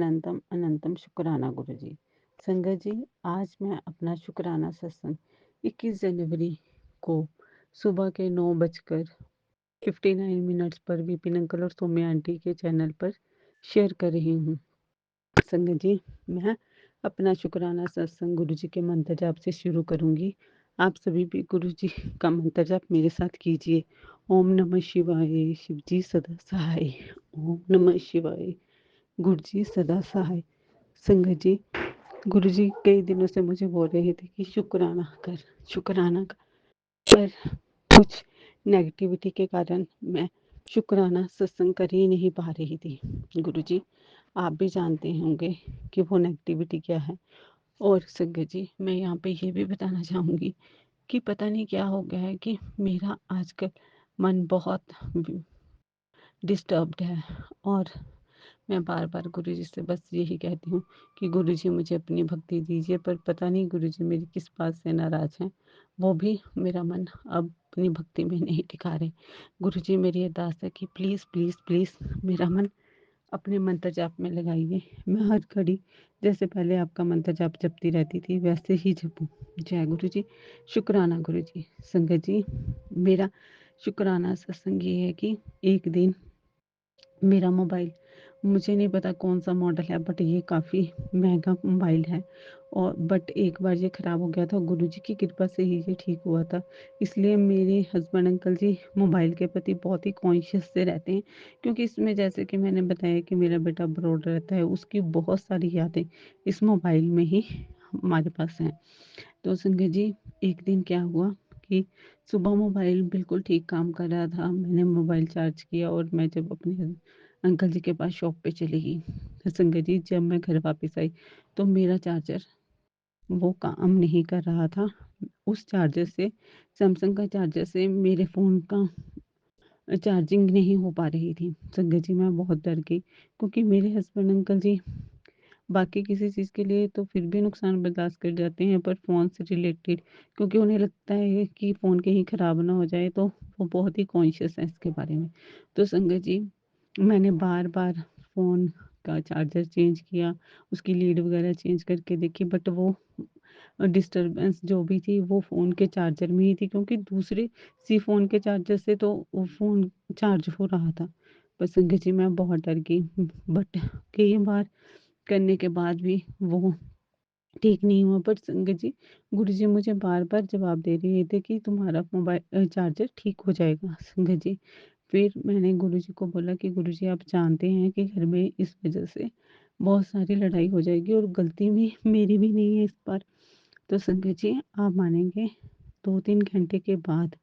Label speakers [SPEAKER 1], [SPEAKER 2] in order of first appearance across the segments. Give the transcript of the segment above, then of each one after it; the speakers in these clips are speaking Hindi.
[SPEAKER 1] अनंतम अनंतम शुक्राना गुरु जी। संगत जी, आज मैं अपना शुक्राना सत्संग 21 जनवरी को सुबह के 9:59 पर विपिन अंकल और सौम्या आंटी के चैनल पर शेयर कर रही हूँ। संगत जी, मैं अपना शुक्राना सत्संग गुरु जी के मंत्र जाप से शुरू करूँगी। आप सभी भी गुरु जी का मंत्र जाप मेरे साथ कीजिए। ओम नमः शिवाय, शिव जी सदा सहाय। ओम नमः शिवाय, गुरु जी सदा सहाय। संगत जी, गुरु जी कई दिनों से मुझे बोल रहे थे कि शुक्राना कर, शुक्राना कर, पर कुछ नेगेटिविटी के कारण मैं शुक्राना सत्संग कर ही नहीं पा रही थी। गुरु जी, आप भी जानते होंगे कि वो नेगेटिविटी क्या है। और संगत जी, मैं यहाँ पे ये भी बताना चाहूँगी कि पता नहीं क्या हो गया है कि मेरा आजकल मन बहुत डिस्टर्ब्ड है। और मैं बार-बार गुरुजी से बस यही कहती हूँ कि गुरुजी मुझे अपनी भक्ति दीजिए, पर पता नहीं गुरुजी मेरी किस बात से नाराज़ हैं। वो भी मेरा मन अब अपनी भक्ति में नहीं टिका रहे। गुरुजी, मेरी अरदास है कि प्लीज़, प्लीज़, प्लीज़ मेरा मन अपने मंत्र जाप में लगाइए। मैं हर घड़ी जैसे पहले आपका मंत्र जाप जपती रहती थी, वैसे ही जपूँ। जय गुरुजी। शुक्राना गुरुजी। संगत जी, मेरा शुक्राना सत्संग ये है कि एक दिन मेरा मोबाइल, मुझे नहीं पता कौन-सा मॉडल है, बट ये काफ़ी महँगा मोबाइल है। और बट एक बार ये ख़राब हो गया था, गुरुजी की कृपा से ही ये ठीक हुआ था। इसलिए मेरे हस्बैंड अंकल जी मोबाइल के प्रति बहुत ही कॉन्शियस से रहते हैं, क्योंकि इसमें जैसे कि मैंने बताया कि मेरा बेटा अब्रॉड रहता है, उसकी बहुत सारी यादें इस मोबाइल में ही हमारे पास हैं। तो संगत जी, एक दिन क्या हुआ कि सुबह मोबाइल बिल्कुल ठीक काम कर रहा था। मैंने मोबाइल चार्ज किया और मैं जब अपने अंकल जी के पास शॉप पे चली गई, तो संगत जी, जब मैं घर वापस आई तो मेरा चार्जर वो काम नहीं कर रहा था। उस चार्जर से, सैमसंग का चार्जर से मेरे फ़ोन का चार्जिंग नहीं हो पा रही थी। संगत जी, मैं बहुत डर गई, क्योंकि मेरे हस्बैंड अंकल जी बाकी किसी चीज़ के लिए तो फिर भी नुकसान बर्दाश्त कर जाते हैं, पर फ़ोन से रिलेटेड, क्योंकि उन्हें लगता है कि फ़ोन कहीं ख़राब ना हो जाए, तो वो बहुत ही कॉन्शियस हैं इसके बारे में। तो संगत जी, मैंने बार-बार फ़ोन का चार्जर चेंज किया, उसकी लीड वग़ैरह चेंज करके देखी, बट वो डिस्टर्बेंस जो भी थी वो फ़ोन के चार्जर में ही थी, क्योंकि दूसरे सी फ़ोन के चार्जर से तो वो फ़ोन चार्ज हो रहा था। पर संगत जी, मैं बहुत डर गई, बट कई बार करने के बाद भी वो ठीक नहीं हुआ। बट संगत जी, गुरुजी मुझे बार-बार जवाब दे रहे थे कि तुम्हारा चार्जर ठीक हो जाएगा। संगत जी, फिर मैंने गुरुजी को बोला कि गुरुजी, आप जानते हैं कि घर में इस वज़ह से बहुत सारी लड़ाई हो जाएगी और गलती भी मेरी भी नहीं है इस बार। तो संगत जी, आप मानेंगे, 2-3 घंटे के बाद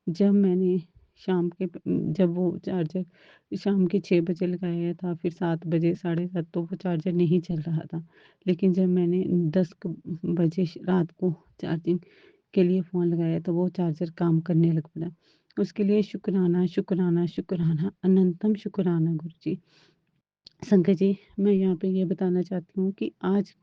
[SPEAKER 1] जब मैंने शाम के जब वो चार्जर शाम के 6 बजे लगाया था, फिर 7 बजे, साढ़े 7, तो वो चार्जर नहीं चल रहा था। लेकिन जब मैंने 10 बजे रात को चार्जिंग के लिए फ़ोन लगाया, तो वो चार्जर काम करने लग पड़ा। उसके लिए शुक्राना, शुक्राना, शुक्राना, अनंतम शुक्राना गुरुजी। संगत जी, मैं यहाँ पे ये बताना चाहती हूँ कि आज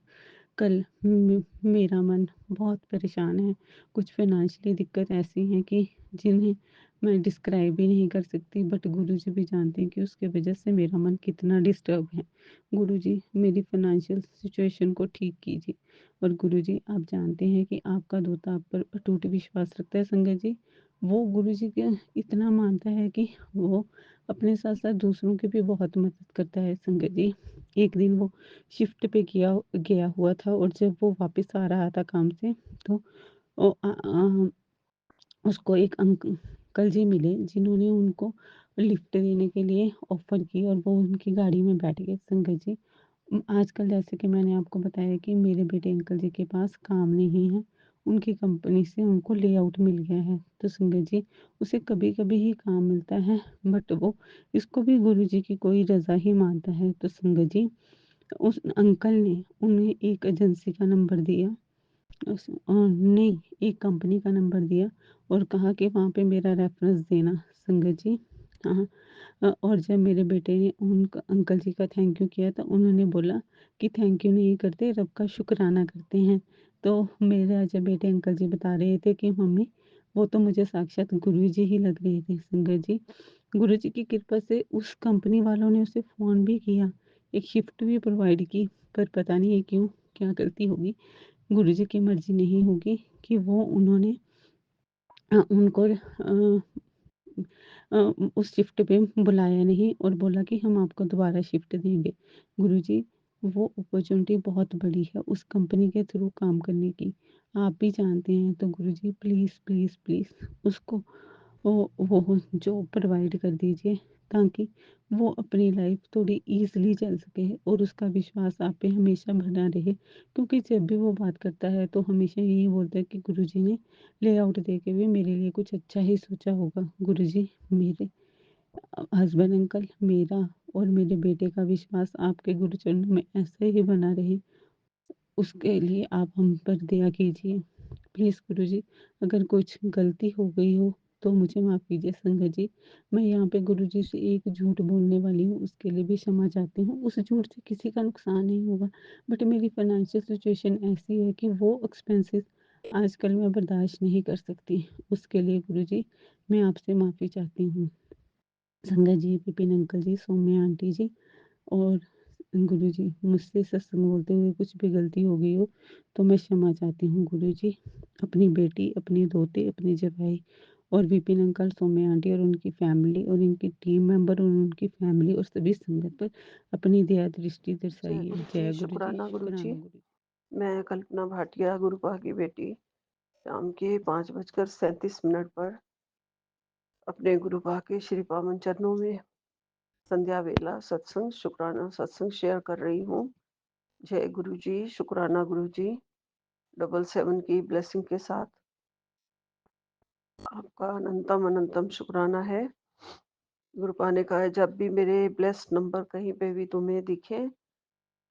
[SPEAKER 1] कल मेरा मन बहुत परेशान है। कुछ फ़ाइनेंशियली दिक्कत ऐसी है कि जिन्हें मैं डिस्क्राइब भी नहीं कर सकती, बट गुरुजी भी जानते हैं कि उसकी वज़ह से मेरा मन कितना डिस्टर्ब है। गुरुजी, मेरी फ़ाइनेंशियल सिचुएशन को ठीक कीजिए। और गुरुजी, आप जानते हैं कि आपका दूत आप पर अटूट विश्वास रखता है। संगत जी, वो गुरुजी के इतना मानता है कि वो अपने साथ-साथ दूसरों की भी बहुत मदद करता है। संगत जी, एक दिन वो शिफ्ट पे गया हुआ था, और जब वो वापस आ रहा था काम से, तो ओ उसको एक अंकल जी मिले, जिन्होंने उनको लिफ्ट देने के लिए ऑफ़र की, और वो उनकी गाड़ी में बैठ गए। संगत जी, आजकल जैसे कि मैंने आपको बताया कि मेरे बेटे अंकल जी के पास काम नहीं है, उनकी कंपनी से उनको लेआउट मिल गया है। तो संगत जी, उसे कभी-कभी ही काम मिलता है, बट वो इसको भी गुरुजी की कोई रज़ा ही मानता है। तो संगत जी, उस अंकल ने उन्हें एक एजेंसी का नंबर दिया, नहीं, एक कंपनी का नंबर दिया, और कहा कि वहाँ पे मेरा रेफ़रेंस देना। संगत जी, हाँ, और जब मेरे बेटे ने उन अंकल जी का थैंक यू किया, तो उन्होंने बोला कि थैंक यू नहीं करते, रब का शुक्राना करते हैं। तो मेरा जब बेटे अंकल जी बता रहे थे कि मम्मी, वो तो मुझे साक्षात गुरु जी ही लग रहे थे। संगत जी, गुरु जी की कृपा से उस कंपनी वालों ने उसे फ़ोन भी किया एक शिफ्ट भी प्रोवाइड की, पर पता नहीं है क्यों, क्या गलती होगी, गुरुजी की मर्ज़ी नहीं होगी कि वो उन्होंने उनको उस शिफ्ट पे बुलाया नहीं और बोला कि हम आपको दोबारा शिफ्ट देंगे। गुरुजी, वो अपॉर्च्युनिटी बहुत बड़ी है उस कंपनी के थ्रू काम करने की। आप भी जानते हैं, तो गुरुजी प्लीज़, प्लीज़, प्लीज़ उसको वो जॉब प्रोवाइड कर दीजिए, ताकि वो अपनी लाइफ थोड़ी ईज़िली चल सके और उसका विश्वास आप पे हमेशा बना रहे। क्योंकि जब भी वो बात करता है तो हमेशा यही बोलता है कि गुरुजी ने लेआउट देके भी मेरे लिए कुछ अच्छा ही सोचा होगा। गुरुजी, मेरे हस्बैंड अंकल, मेरा और मेरे बेटे का विश्वास आपके गुरुचरणों में ऐसे ही बना रहे, उसके लिए आप हम पर दया कीजिए। प्लीज़ गुरुजी, अगर कुछ गलती हो गई हो तो मुझे माफ़ कीजिए संगत जी। मैं यहाँ पे गुरुजी से एक झूठ बोलने वाली हूँ, उसके लिए भी क्षमा चाहती हूँ। उस झूठ से किसी का नुकसान नहीं होगा, बट मेरी फ़ाइनेंशियल सिचुएशन ऐसी है कि वो एक्सपेंसेस आजकल मैं बर्दाश्त नहीं कर सकती। उसके लिए गुरुजी मैं आपसे माफ़ी चाहती हूँ। संगत जी, विपिन अंकल जी, सौम्या आंटी जी और गुरुजी, मुझसे सत्संग बोलते हुए कुछ भी गलती हो गई हो तो मैं क्षमा चाहती हूँ गुरुजी। अपनी बेटी, अपने दोते, अपने जवाई और विपिन अंकल, सौम्या आंटी और उनकी फैमिली और इनकी टीम मेंबर और उनकी फैमिली और सभी संगत पर अपनी दया दृष्टि
[SPEAKER 2] जय
[SPEAKER 1] दर्शाइए।
[SPEAKER 2] गुरु जी,
[SPEAKER 1] जय गुरुजी,
[SPEAKER 2] शुक्राना गुरु जी।
[SPEAKER 1] शुक्राना गुरुजी।
[SPEAKER 2] मैं कल्पना भाटिया, गुरुपा की बेटी, शाम के 5:37 पर अपने गुरुपा के श्री पावन चरणों में संध्या वेला सत्संग, शुक्राना सत्संग शेयर कर रही हूँ। जय गुरु जी, शुक्राना गुरु जी। 777 की ब्लेसिंग के साथ आपका अनंतम अनंतम शुक्राना है। गुरुपा ने कहा है, जब भी मेरे ब्लेस्ड नंबर कहीं पे भी तुम्हें दिखे,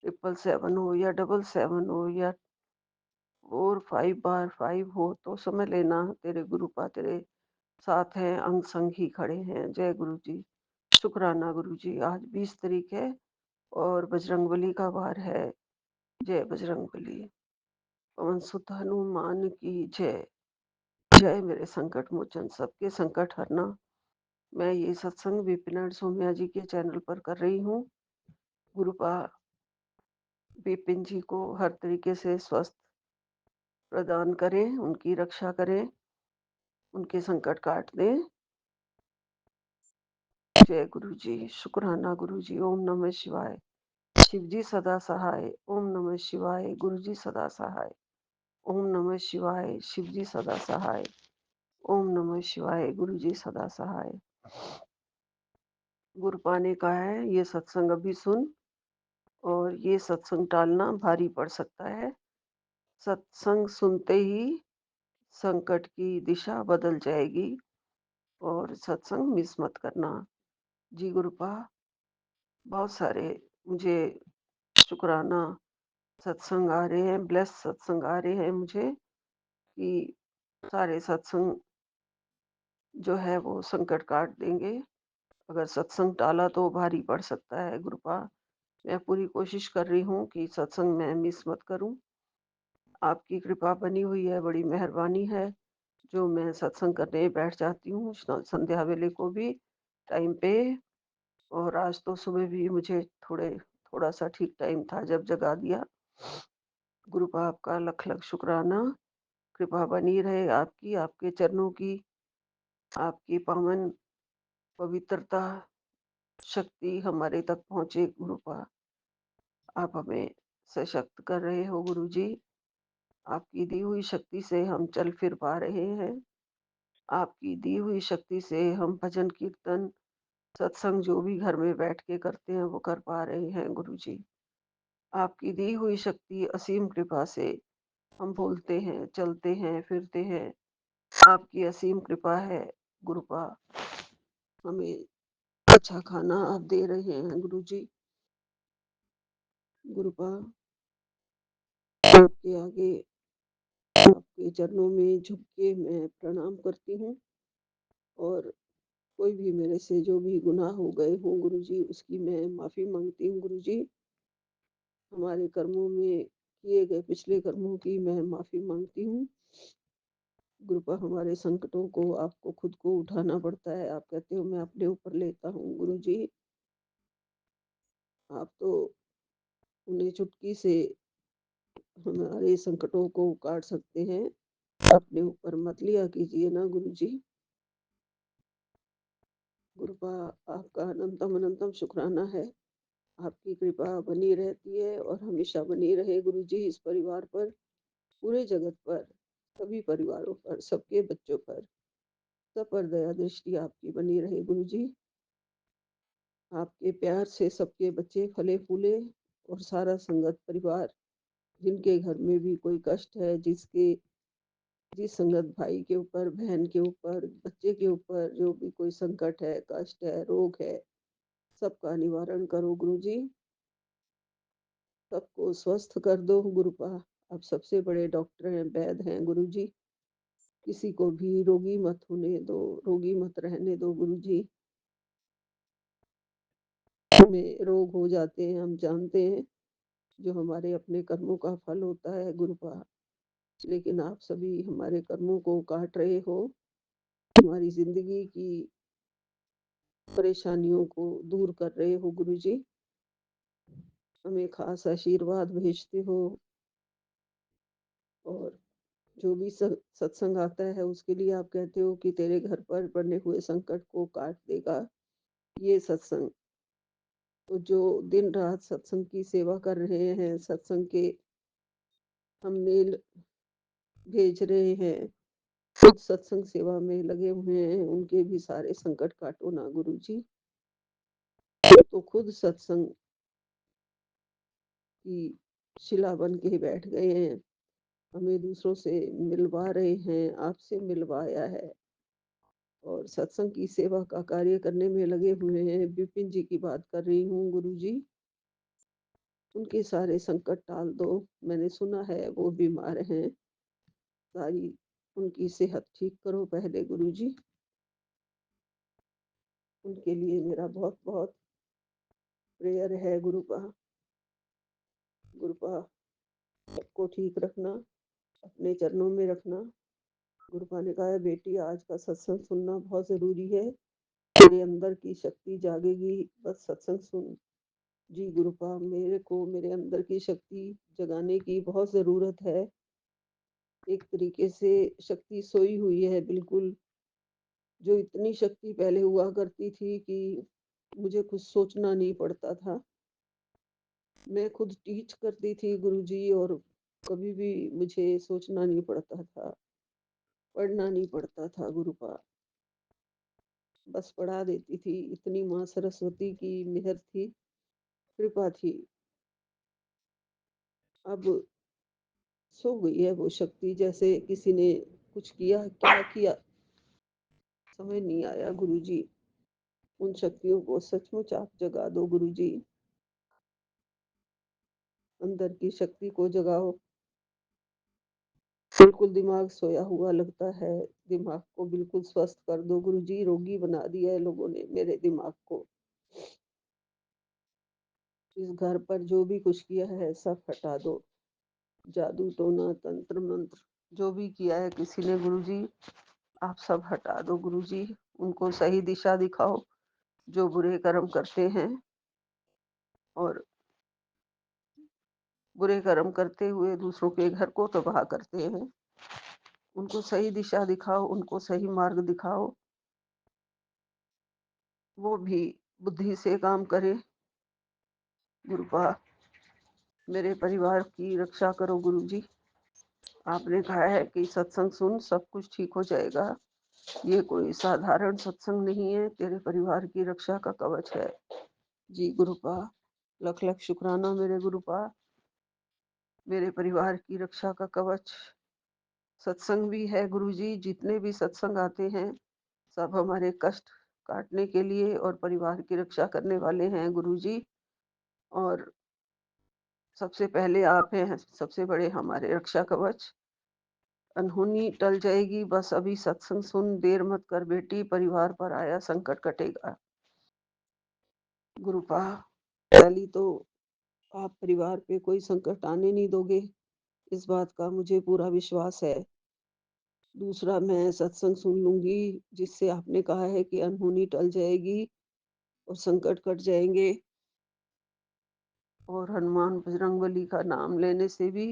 [SPEAKER 2] 777 हो या 777 हो या 4 5 बार 5 हो, तो समझ लेना तेरे गुरुपा तेरे साथ हैं, अंग संग ही खड़े हैं। जय गुरु जी, शुक्राना गुरु जी। आज 20 तारीख है और बजरंगबली का वार है। जय बजरंगबली। पवन सुत हनुमान की जय। जय मेरे संकट मोचन, सबके संकट हरना। मैं ये सत्संग विपिन एंड सौम्या जी के चैनल पर कर रही हूँ। गुरुपा विपिन जी को हर तरीके से स्वस्थ प्रदान करें, उनकी रक्षा करें, उनके संकट काट दें। जय गुरु जी, शुक्राना गुरु जी। ओम नमः शिवाय। शिव जी सदा सहाय। ओम नमः शिवाय। गुरु जी सदा सहाय। ओम नमः शिवाय। शिव जी सदा सहाय। ओम नमः शिवाय। गुरु जी सदा सहाय। गुरुपा ने कहा है, ये सत्संग अभी सुन और ये सत्संग टालना भारी पड़ सकता है। सत्संग सुनते ही संकट की दिशा बदल जाएगी और सत्संग मिस मत करना। जी गुरुपा, बहुत सारे मुझे शुक्राना सत्संग आ रहे हैं, ब्लेस सत्संग आ रहे हैं मुझे, कि सारे सत्संग जो है वो संकट काट देंगे। अगर सत्संग टाला तो भारी पड़ सकता है गुरुपा। मैं पूरी कोशिश कर रही हूँ कि सत्संग मैं मिस मत करूँ। आपकी कृपा बनी हुई है, बड़ी मेहरबानी है, जो मैं सत्संग करने बैठ जाती हूँ संध्या वेले को भी टाइम पे। और आज तो सुबह भी मुझे थोड़ा सा ठीक टाइम था जब जगा दिया। गुरुपा आपका लख लख शुक्राना। कृपा बनी रहे आपकी, आपके चरणों की, आपकी पावन पवित्रता शक्ति हमारे तक पहुँचे गुरुपा। आप हमें सशक्त कर रहे हो गुरु जी। आपकी दी हुई शक्ति से हम चल फिर पा रहे हैं। आपकी दी हुई शक्ति से हम भजन कीर्तन सत्संग जो भी घर में बैठ के करते हैं वो कर पा रहे हैं गुरु जी। आपकी दी हुई शक्ति असीम कृपा से हम बोलते हैं, चलते हैं, फिरते हैं। आपकी असीम कृपा है गुरुपा। हमें अच्छा खाना आप दे रहे हैं गुरु जी। गुरुपा, आपके आगे आपके चरणों में झुक के मैं प्रणाम करती हूँ और कोई भी मेरे से जो भी गुनाह हो गए हों गुरु जी, उसकी मैं माफ़ी मांगती हूँ गुरु जी। हमारे कर्मों में किए गए पिछले कर्मों की मैं माफ़ी मांगती हूँ। गुरुपा, हमारे संकटों को आपको खुद को उठाना पड़ता है। आप कहते हो मैं अपने ऊपर लेता हूँ गुरु जी। आप तो उन्हें चुटकी से हमारे संकटों को काट सकते हैं। अपने ऊपर मत लिया कीजिए ना गुरुजी। कृपा आपका अनंतम अनंतम शुक्राना है। आपकी कृपा बनी रहती है और हमेशा बनी रहे गुरुजी इस परिवार पर, पूरे जगत पर, सभी परिवारों पर, सबके बच्चों पर, सब पर दया दृष्टि आपकी बनी रहे गुरुजी। आपके प्यार से सबके बच्चे फले फूले और सारा संगत परिवार, जिनके घर में भी कोई कष्ट है, जिस संगत भाई के ऊपर, बहन के ऊपर, बच्चे के ऊपर जो भी कोई संकट है, कष्ट है, रोग है, सबका निवारण करो गुरुजी। सबको स्वस्थ कर दो गुरुपा। आप सबसे बड़े डॉक्टर हैं, वैद्य हैं गुरुजी। किसी को भी रोगी मत होने दो, रोगी मत रहने दो गुरुजी। हमें रोग हो जाते हैं, हम जानते हैं, जो हमारे अपने कर्मों का फल होता है गुरुपा। लेकिन आप सभी हमारे कर्मों को काट रहे हो, हमारी जिंदगी की परेशानियों को दूर कर रहे हो गुरुजी। हमें खास आशीर्वाद भेजते हो और जो भी सत्संग आता है उसके लिए आप कहते हो कि तेरे घर पर बने हुए संकट को काट देगा ये सत्संग। तो जो दिन रात सत्संग की सेवा कर रहे हैं, सत्संग के हम मेल भेज रहे हैं, खुद सत्संग सेवा में लगे हुए हैं, उनके भी सारे संकट काटो ना गुरुजी। तो खुद सत्संग की शिला बन के बैठ गए हैं, हमें दूसरों से मिलवा रहे हैं, आपसे मिलवाया है और सत्संग की सेवा का कार्य करने में लगे हुए हैं। विपिन जी की बात कर रही हूँ गुरुजी। उनके सारे संकट टाल दो। मैंने सुना है वो बीमार हैं, सारी उनकी सेहत ठीक करो पहले गुरुजी। उनके लिए मेरा बहुत बहुत प्रेयर है गुरुपा। गुरुपा सबको ठीक रखना, अपने चरणों में रखना। गुरुपा ने कहा है बेटी आज का सत्संग सुनना बहुत जरूरी है, तेरे अंदर की शक्ति जागेगी बस सत्संग सुन। जी गुरुपा, मेरे को मेरे अंदर की शक्ति जगाने की बहुत जरूरत है। एक तरीके से शक्ति सोई हुई है बिल्कुल, जो इतनी शक्ति पहले हुआ करती थी कि मुझे कुछ सोचना नहीं पड़ता था। मैं खुद टीच करती थी गुरुजी और कभी भी मुझे सोचना नहीं पड़ता था, पढ़ना नहीं पड़ता था गुरुपा, बस पढ़ा देती थी। इतनी माँ सरस्वती की मेहर थी, कृपा थी। अब सो गई है वो शक्ति, जैसे किसी ने कुछ किया, क्या किया समझ नहीं आया गुरुजी। उन शक्तियों को सचमुच आप जगा दो गुरुजी, अंदर की शक्ति को जगाओ। बिल्कुल दिमाग सोया हुआ लगता है, दिमाग को बिल्कुल स्वस्थ कर दो गुरुजी। रोगी बना दिया है लोगों ने मेरे दिमाग को। इस घर पर जो भी कुछ किया है सब हटा दो, जादू टोना तंत्र मंत्र जो भी किया है किसी ने गुरुजी, आप सब हटा दो गुरुजी। उनको सही दिशा दिखाओ, जो बुरे कर्म करते हैं और बुरे कर्म करते हुए दूसरों के घर को तबाह करते हैं, उनको सही दिशा दिखाओ, उनको सही मार्ग दिखाओ, वो भी बुद्धि से काम करे। गुरुपा मेरे परिवार की रक्षा करो गुरुजी। आपने कहा है कि सत्संग सुन सब कुछ ठीक हो जाएगा। ये कोई साधारण सत्संग नहीं है, तेरे परिवार की रक्षा का कवच है। जी गुरुपा, लख लख शुक्राना मेरे गुरुपा। मेरे परिवार की रक्षा का कवच सत्संग भी है गुरुजी। जितने भी सत्संग आते हैं सब हमारे कष्ट काटने के लिए और परिवार की रक्षा करने वाले हैं गुरुजी। और सबसे पहले आप हैं सबसे बड़े हमारे रक्षा कवच। अनहोनी टल जाएगी, बस अभी सत्संग सुन, देर मत कर बेटी, परिवार पर आया संकट कटेगा। गुरुपा पहली तो आप परिवार पे कोई संकट आने नहीं दोगे, इस बात का मुझे पूरा विश्वास है। दूसरा, मैं सत्संग सुन लूंगी जिससे आपने कहा है कि अनहोनी टल जाएगी और संकट कट जाएंगे। और हनुमान बजरंगबली का नाम लेने से भी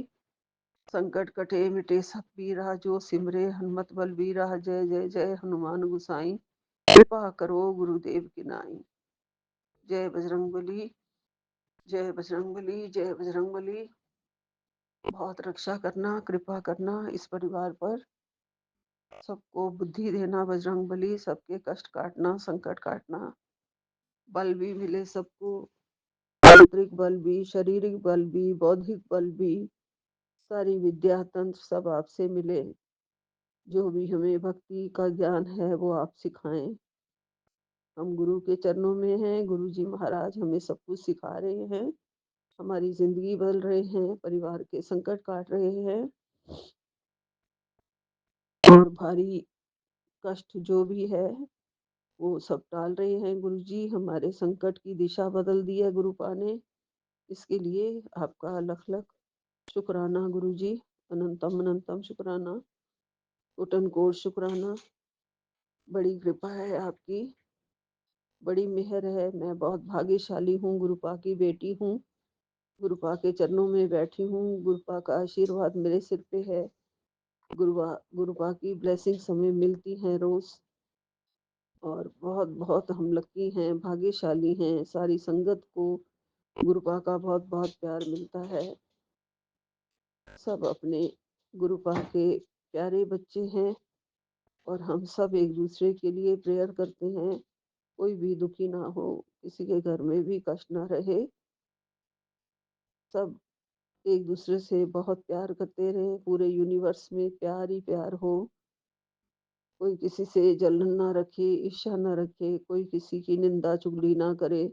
[SPEAKER 2] संकट कटे मिटे सब पीरा, जो सिमरे हनुमत बलबीरा। जय जय जय हनुमान गुसाई, कृपा करो गुरुदेव की नाई। जय बजरंगबली, जय बजरंगबली, जय बजरंगबली। बहुत रक्षा करना, कृपा करना इस परिवार पर, सबको बुद्धि देना बजरंगबली, सबके कष्ट काटना, संकट काटना, बल भी मिले सबको, आंतरिक बल भी, शारीरिक बल भी, बौद्धिक बल भी, सारी विद्या तंत्र सब आपसे मिले। जो भी हमें भक्ति का ज्ञान है वो आप सिखाएं। हम गुरु के चरणों में हैं, गुरु जी महाराज हमें सब कुछ सिखा रहे हैं, हमारी जिंदगी बदल रहे हैं, परिवार के संकट काट रहे हैं, और भारी कष्ट जो भी है वो सब टाल रहे हैं। गुरु जी हमारे संकट की दिशा बदल दी है गुरुपा ने, इसके लिए आपका लख लख शुक्राना गुरु जी, अनंतम अनंतम शुक्राना, कोटन कोट शुक्राना। बड़ी कृपा है आपकी, बड़ी मेहर है। मैं बहुत भाग्यशाली हूँ, गुरुपा की बेटी हूँ, गुरुपा के चरणों में बैठी हूँ, गुरुपा का आशीर्वाद मेरे सिर पे है, गुरुपा गुरुपा की ब्लेसिंग्स हमें मिलती हैं रोज, और बहुत बहुत हम लकी हैं, भाग्यशाली हैं। सारी संगत को गुरुपा का बहुत बहुत प्यार मिलता है। सब अपने गुरुपा के प्यारे बच्चे हैं, और हम सब एक दूसरे के लिए प्रेयर करते हैं, कोई भी दुखी ना हो, किसी के घर में भी कष्ट ना रहे, सब एक दूसरे से बहुत प्यार करते रहे, पूरे यूनिवर्स में प्यार ही प्यार हो, कोई किसी से जलन ना रखे, ईर्ष्या ना रखे, कोई किसी की निंदा चुगली ना करे,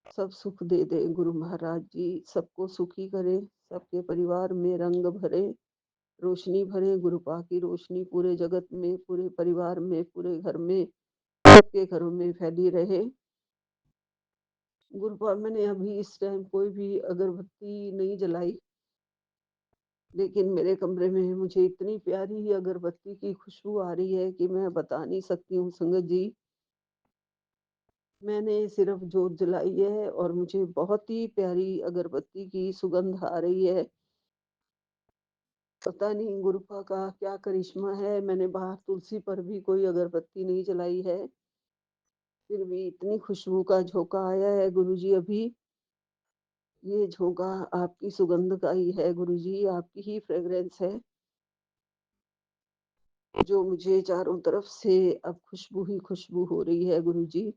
[SPEAKER 2] सब सुख दे दे गुरु महाराज जी, सबको सुखी करे, सबके परिवार में रंग भरे, रोशनी भरे, गुरुपा की रोशनी पूरे जगत में, पूरे परिवार में, पूरे घर में, सबके घरों में फैली रहे। गुरुपा मैंने अभी इस टाइम कोई भी अगरबत्ती नहीं जलाई, लेकिन मेरे कमरे में मुझे इतनी प्यारी अगरबत्ती की खुशबू आ रही है कि मैं बता नहीं सकती हूँ संगत जी। मैंने सिर्फ जोत जलाई है और मुझे बहुत ही प्यारी अगरबत्ती की सुगंध आ रही है। पता नहीं गुरुपा का क्या करिश्मा है, मैंने बाहर तुलसी पर भी कोई अगरबत्ती नहीं जलाई है, फिर भी इतनी खुशबू का झोंका आया है गुरुजी अभी। ये झोंका आपकी सुगंध का ही है गुरुजी, आपकी ही फ्रेग्रेंस है, जो मुझे चारों तरफ से अब खुशबू ही खुशबू हो रही है गुरुजी।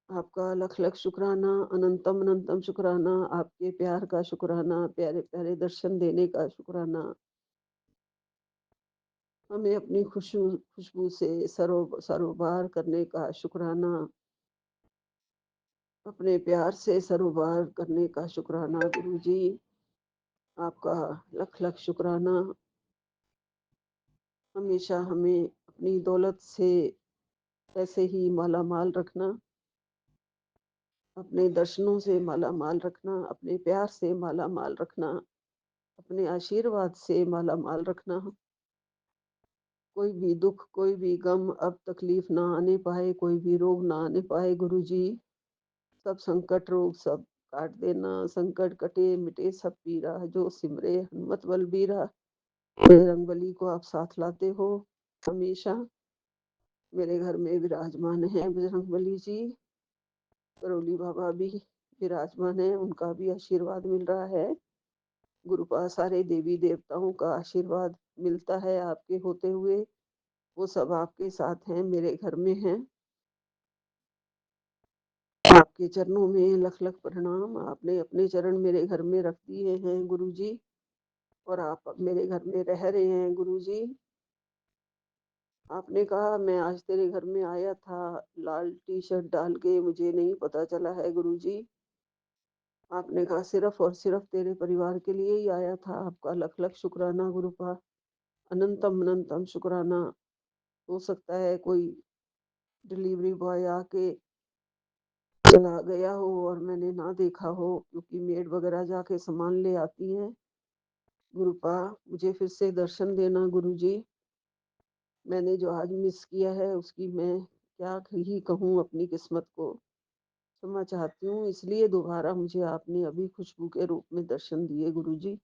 [SPEAKER 2] आपका लख लख शुक्राना, अनंतम अनंतम शुक्राना, आपके प्यार का शुक्राना, प्यारे प्यारे दर्शन देने का शुक्राना, हमें अपनी खुशबू से सरोबार करने का शुक्राना, अपने प्यार से सरोबार करने का शुक्राना गुरुजी। आपका लख लख शुक्राना। हमेशा हमें अपनी दौलत से ऐसे ही माला माल रखना, अपने दर्शनों से माला माल रखना, अपने प्यार से माला माल रखना, अपने आशीर्वाद से माला माल रखना। कोई भी दुख, कोई भी गम अब तकलीफ ना आने पाए, कोई भी रोग ना आने पाए गुरुजी। सब संकट रोग सब काट देना, संकट कटे मिटे सब पीरा, जो सिमरे हनुमत बलबीरा। बजरंगबली को आप साथ लाते हो हमेशा, मेरे घर में विराजमान है बजरंगबली जी। करौली बाबा भी विराजमान है, उनका भी आशीर्वाद मिल रहा है। गुरुपा सारे देवी देवताओं का आशीर्वाद मिलता है आपके होते हुए, वो सब आपके साथ हैं, मेरे घर में हैं। आपके चरणों में लख लख प्रणाम, आपने अपने चरण मेरे घर में रख दिए हैं गुरुजी, और आप अब मेरे घर में रह रहे हैं गुरुजी। आपने कहा मैं आज तेरे घर में आया था लाल टी शर्ट डाल के, मुझे नहीं पता चला है गुरुजी। आपने कहा सिर्फ और सिर्फ तेरे परिवार के लिए ही आया था। आपका लख लख शुक्राना गुरुपा, अनंतम अनंतम शुक्राना। हो सकता है कोई डिलीवरी बॉय आके चला गया हो और मैंने ना देखा हो, क्योंकि मेड वगैरह जाके सामान ले आती हैं। गुरुपा मुझे फिर से दर्शन देना गुरुजी, मैंने जो आज मिस किया है उसकी मैं क्या ही कहूँ अपनी किस्मत को। क्षमा चाहती हूँ, इसलिए दोबारा मुझे आपने अभी खुशबू के रूप में दर्शन दिए गुरुजी।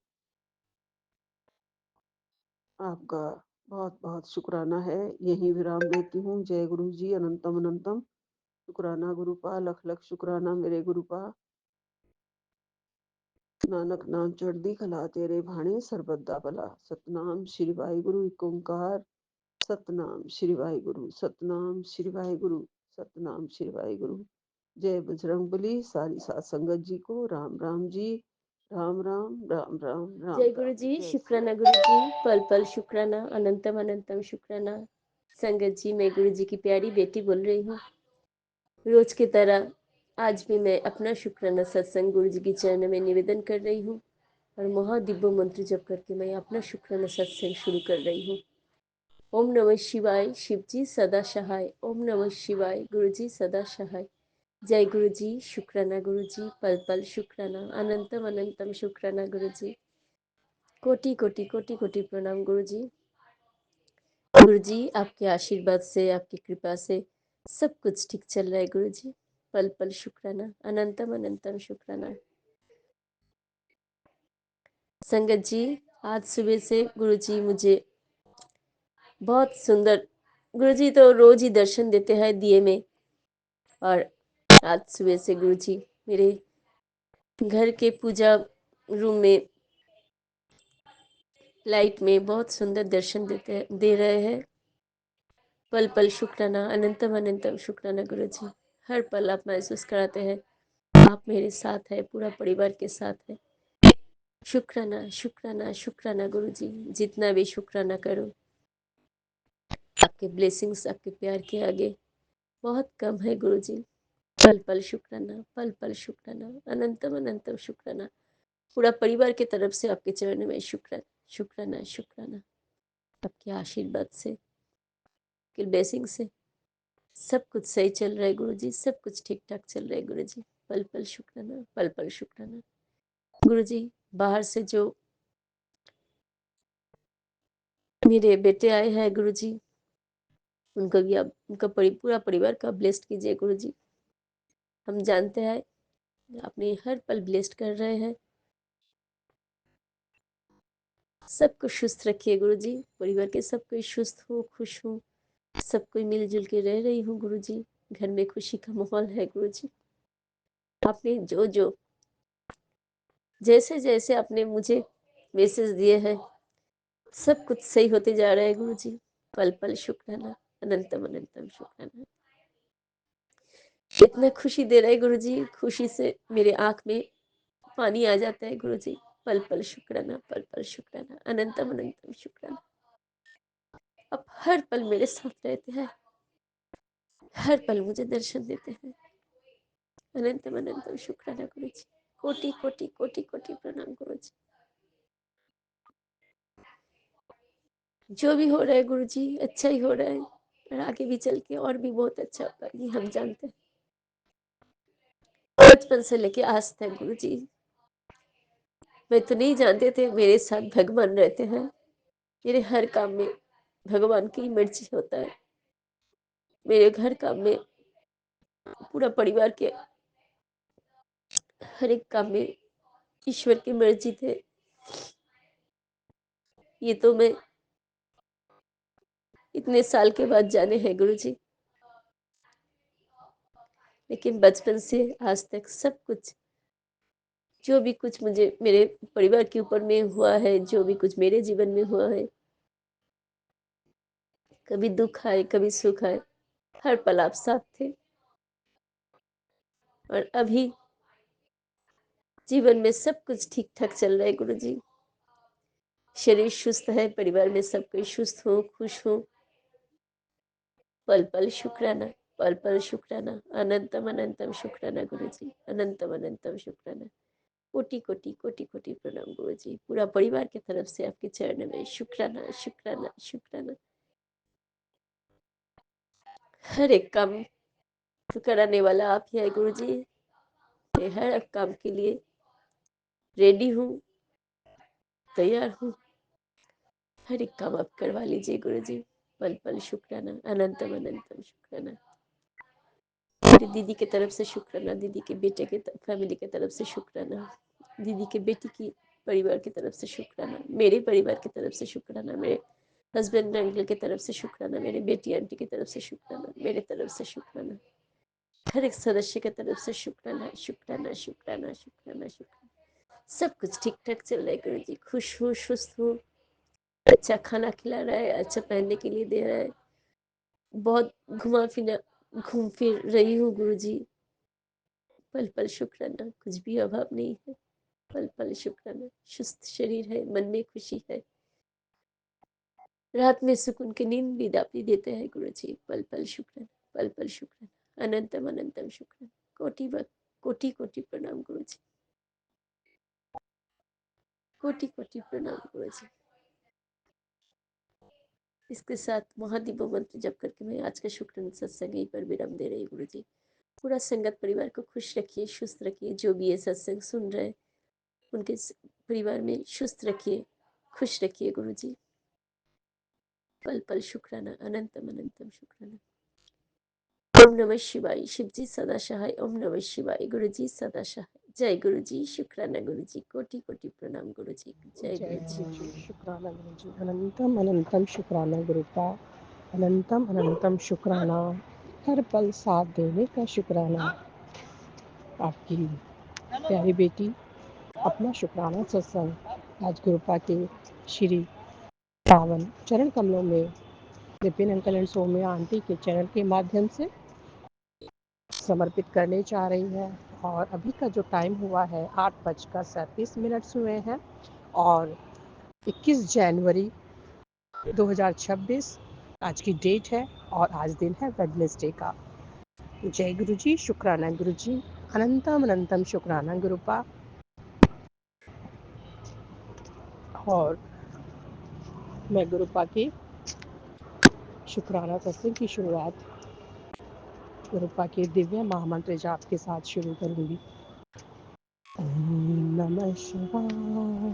[SPEAKER 2] आपका बहुत-बहुत शुक्राना है। यहीं विराम लेती हूँ। जय गुरु जी, अनंतम अनंतम। शुक्राना गुरुपा, लख लख शुक्राना मेरे गुरुपा। नानक नाम चढ़दी कला तेरे भाणे सरबत दा भला। सतनाम श्री वाहिगुरु एक ओंकार। सतनाम श्री वाहिगुरु, सतनाम श्री वाहिगुरु, सतनाम श्री वाहिगुरु। जय बजरंगबली। सारी साध संगत जी को राम राम जी। राम राम, राम राम, राम
[SPEAKER 3] जय गुरु
[SPEAKER 2] राम।
[SPEAKER 3] जी,
[SPEAKER 2] जय श्री
[SPEAKER 3] शुक्राना
[SPEAKER 2] राम।
[SPEAKER 3] गुरु जी, पल पल शुक्राना, अनंतम अनंतम शुक्राना। संगत जी, मैं गुरु जी की प्यारी बेटी बोल रही हूँ। रोज की तरह आज भी मैं अपना शुक्राना सत्संग गुरु जी की चरण में निवेदन कर रही हूँ और महादिव्य मंत्र जप करके मैं अपना शुक्राना सत्संग शुरू कर रही हूँ। ओम नमः शिवाय, शिव जी सदा सहाय। ओम नमः शिवाय, गुरु जी सदा सहाय। जय गुरु जी, शुक्राना गुरु जी, पल पल शुक्राना, अनंतम अनंतम शुक्राना गुरु जी। कोटि कोटि कोटि कोटि प्रणाम गुरु जी। गुरु जी, आपके आशीर्वाद से, आपकी कृपा से सब कुछ ठीक चल रहा है गुरु जी। पल पल शुक्राना, अनंतम अनंतम शुक्राना। संगत जी, आज सुबह से गुरु जी मुझे बहुत सुंदर, गुरु जी तो रोज ही दर्शन देते हैं दिए में, और आज सुबह से गुरु जी मेरे घर के पूजा रूम में लाइट में बहुत सुंदर दर्शन दे रहे हैं। पल पल शुक्राना, अनंतम अनंतम शुक्राना गुरु जी। हर पल आप महसूस कराते हैं आप मेरे साथ है, पूरा परिवार के साथ है। शुक्राना शुक्राना शुक्राना गुरु जी। जितना भी शुक्राना करो आपके ब्लेसिंग्स, आपके प्यार के आगे बहुत कम है गुरु जी। पल पल शुक्राना, पल पल शुक्राना, अनंतम अनंतम शुक्राना। पूरा परिवार के तरफ से आपके चरण में शुक्राना शुक्राना शुक्राना। आपके आशीर्वाद से, आपके ब्लेसिंग से सब कुछ सही चल रहा है गुरु जी, सब कुछ ठीक ठाक चल रहा है गुरु जी। पल पल शुक्राना, पल पल शुक्राना गुरु जी। बाहर से जो मेरे बेटे आए हैं गुरु जी, उनको भी आप, उनका पूरा परिवार का ब्लेस्ड कीजिए गुरु जी। हम जानते हैं अपने हर पल ब्लेस्ड कर रहे हैं। सबको सुस्त रखिए गुरु जी, परिवार के सब कोई सुस्त हो, खुश हो, सब कोई मिलजुल के रह रही हूँ गुरु जी। घर में खुशी का माहौल है गुरु जी। आपने जो जो जैसे जैसे आपने मुझे मैसेज दिए हैं सब कुछ सही होते जा रहा है गुरु जी। पल पल शुक्राना, अनंतम अनंतम शुक्राना। इतना खुशी दे रहा है गुरु जी, खुशी से मेरे आंख में पानी आ जाता है गुरु जी। पल पल शुक्राना, पल पल शुक्राना, अनंतम अनंतम शुक्राना। आप हर पल मेरे साथ रहते हैं, हर पल मुझे दर्शन देते हैं। अनंतम अनंतम शुक्राना गुरु जी। कोटि कोटि कोटि कोटि प्रणाम गुरु जी। जो भी हो रहा है गुरु जी अच्छा ही हो रहा है, और आगे भी चल के और भी बहुत अच्छा होगा, ये हम जानते हैं। बचपन से लेके आज तक गुरु जी मैं तो नहीं जानते थे मेरे साथ भगवान रहते हैं। मेरे हर काम में भगवान की मर्जी होता है। मेरे घर काम में पूरा परिवार के हर एक काम में ईश्वर की मर्जी थे। ये तो मैं इतने साल के बाद जाने हैं गुरु जी। लेकिन बचपन से आज तक सब कुछ, जो भी कुछ मुझे मेरे परिवार के ऊपर में हुआ है, जो भी कुछ मेरे जीवन में हुआ है, कभी दुख आए कभी सुख आए, हर पल आप साथ थे। और अभी जीवन में सब कुछ ठीक ठाक चल रहा है गुरु जी। शरीर सुस्त है, परिवार में सब कोई सुस्त हो, खुश हो। पल पल शुक्राना, पल पल शुक्राना, अनंतम अनंतम शुक्राना गुरु जी, अनंतम अनंतम शुक्राना। कोटि कोटि कोटि कोटि प्रणाम गुरु जी। पूरा परिवार की तरफ से आपके चरण में शुक्राना शुक्राना शुक्राना। हर एक काम कराने वाला आप ही है गुरु जी। मैं हर एक काम के लिए रेडी हूँ, तैयार हूँ। हर एक काम आप करवा लीजिए गुरु जी। पल पल शुक्राना, अनंतम अनंतम शुक्राना। मेरी दीदी की तरफ से शुक्राना, दीदी के बेटे के फैमिली की तरफ से शुक्राना, दीदी के बेटी की परिवार की तरफ से शुक्राना, मेरे परिवार की तरफ से शुक्राना, मेरे हस्बैंड अंकल की तरफ से शुक्राना, मेरी बेटी आंटी की तरफ से शुक्राना, मेरे तरफ से शुक्राना, हर एक सदस्य की तरफ से शुक्राना शुक्राना शुक्राना शुक्राना शुक्राना। सब कुछ ठीक ठाक चल रहा है गुरु जी, खुश हूँ, सुस्त हूँ, अच्छा खाना खिला रहा है, अच्छा पहनने के लिए दे रहा है, बहुत घूम फिर रही हूँ गुरु जी। पल पल शुक्राना, कुछ भी अभाव नहीं है, पल पल शुक्राना। सुस्त शरीर है, मन में खुशी है, रात में सुकून की नींद भी दापी देते हैं गुरु जी। पल पल शुक्राना, पल पल शुक्राना, अनंतम अनंतम शुक्राना, कोटि कोटि प्रणाम गुरु जी, कोटि कोटि प्रणाम गुरु जी। इसके साथ महादीप मंत्र जप करके मैं आज का शुक्राना सत्संग यहीं पर विराम दे रही गुरु जी। पूरा संगत परिवार को खुश रखिए, सुस्त रखिए, जो भी ये सत्संग सुन रहे उनके परिवार में सुस्त रखिए, खुश रखिए गुरु जी। पल पल शुक्राना, अनंतम अनंतम शुक्राना। ओम नमः शिवाय, शिव जी सदा सहाय। ओम नमः शिवाय, गुरु जी सदा सहाय। जय गुरु जी, शुक्राना गुरु जी, कोटि कोटि प्रणाम गुरु जी, जय
[SPEAKER 4] जय
[SPEAKER 3] गुरु जी।
[SPEAKER 4] गुरु जी, शुक्राना गुरु जी, अनंतम अनंतम शुक्राना गुरु का, अनंतम अनंतम शुक्राना, हर पल साथ देने का शुक्राना। आपकी प्यारी बेटी अपना शुक्राना सत्संग आज गुरुपा के श्री पावन चरण कमलों में Vipin uncle and Saumya aunty के चरण के माध्यम से समर्पित करने जा रही है। और अभी का जो टाइम हुआ है 8:37 हुए हैं और 21 जनवरी 2026 आज की डेट है और आज दिन है वेडनेसडे का। जय गुरु जी, शुक्राना गुरु जी, अनंतम अनंतम शुक्राना गुरुपा। और मैं गुरुपा की शुक्राना सत्संग की शुरुआत गुरुपा के दिव्य महामंत्र जाप के साथ शुरू करूंगी। ओम नमः शिवाय,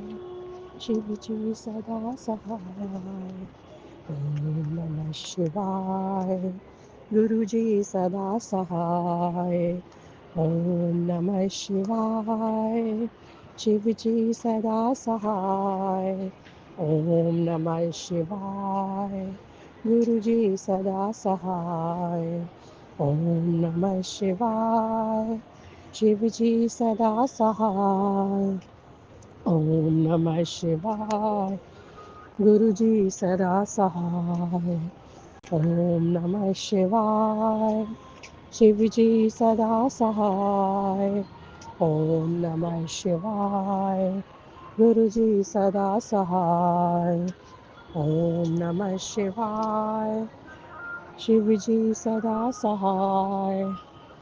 [SPEAKER 4] शिव जी सदा सहाय। ओम नमः शिवाय, गुरु जी सदा सहाय। ओम नमः शिवाय, शिव जी सदा सहाय। ओम नमः शिवाय, गुरु जी सदा सहाय। ओम नमः शिवाय, शिव जी सदा सहाय। ओम नमः शिवाय, गुरु जी सदा सहाय। ओम नमः शिवाय, शिव जी सदा सहाय। ओम नमः शिवाय, गुरु जी सदा सहाय। ओम नमः शिवाय, शिव जी सदा सहाय।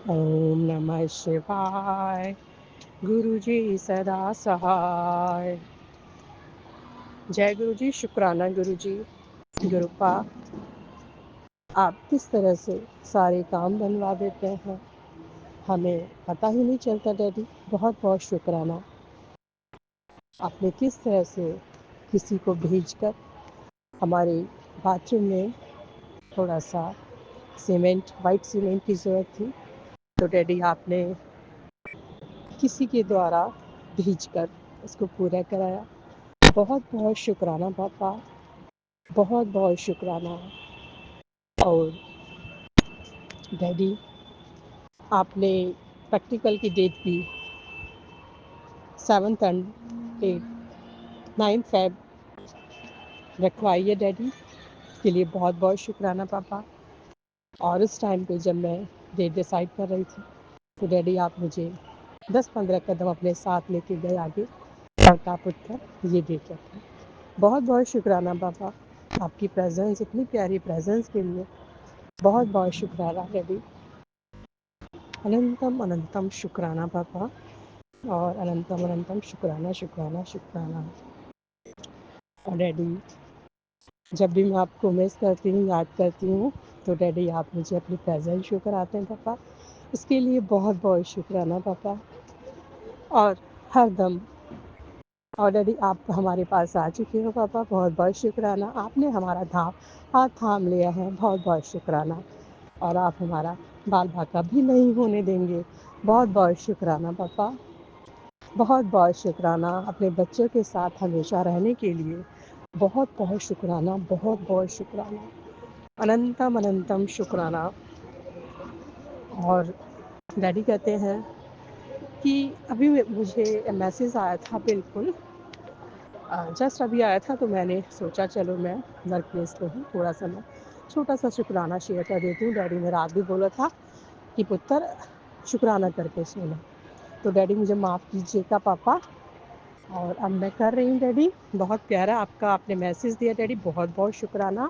[SPEAKER 4] ओम नमः शिवाय, गुरु जी सदा सहाय। जय गुरु जी, शुक्राना गुरु जी। गुरुपा आप किस तरह से सारे काम बनवा देते हैं, हमें पता ही नहीं चलता डैडी। बहुत बहुत शुक्राना। आपने किस तरह से किसी को भेजकर हमारे बाथरूम में थोड़ा सा सीमेंट, वाइट सीमेंट की ज़रूरत थी, तो डैडी आपने किसी के द्वारा भेजकर उसको पूरा कराया। बहुत बहुत शुक्राना पापा, बहुत बहुत शुक्राना। और डैडी आपने प्रैक्टिकल की डेट भी 7 एंड 9 फेब रखवाई है डैडी, के लिए बहुत बहुत शुक्राना पापा। और उस टाइम पे जब मैं डेट डिसाइड कर रही थी तो डैडी आप मुझे 10-15 कदम अपने साथ लेके गए आगे और टाप उठकर ये डेट रखी। बहुत बहुत शुक्राना पापा, आपकी प्रेजेंस, इतनी प्यारी प्रेजेंस के लिए बहुत बहुत शुक्राना डैडी। अनंतम अनंतम शुक्राना पापा, और अनंतम अनंतम शुक्राना शुक्राना शुक्राना। और डैडी जब भी मैं आपको मिस करती हूँ, याद करती हूँ, तो डैडी आप मुझे अपनी प्रेजेंस शो कराते हैं पापा। इसके लिए बहुत बहुत शुक्राना पापा। और हर दम, और डैडी आप हमारे पास आ चुके हो पापा, बहुत बहुत शुक्राना। आपने हमारा हाथ थाम लिया है, बहुत बहुत शुक्राना। और आप हमारा बाल भाका भी नहीं होने देंगे। बहुत बहुत शुक्राना पापा, बहुत बहुत शुक्राना अपने बच्चों के साथ हमेशा रहने के लिए। बहुत बहुत शुक्राना, बहुत बहुत शुक्राना, अनंतम अनंतम शुक्राना। और डैडी कहते हैं कि अभी मुझे मैसेज आया था, बिल्कुल जस्ट अभी आया था, तो मैंने सोचा चलो मैं वर्क प्लेस पे हूँ, थोड़ा सा मैं छोटा सा शुक्राना शेयर कर देती हूँ। डैडी ने रात भी बोला था कि पुत्र शुक्राना करके सोना, तो डैडी मुझे माफ़ कीजिएगा पापा। और अब मैं कर रही हूँ डैडी। बहुत प्यारा आपका आपने मैसेज दिया डैडी, बहुत बहुत शुक्राना।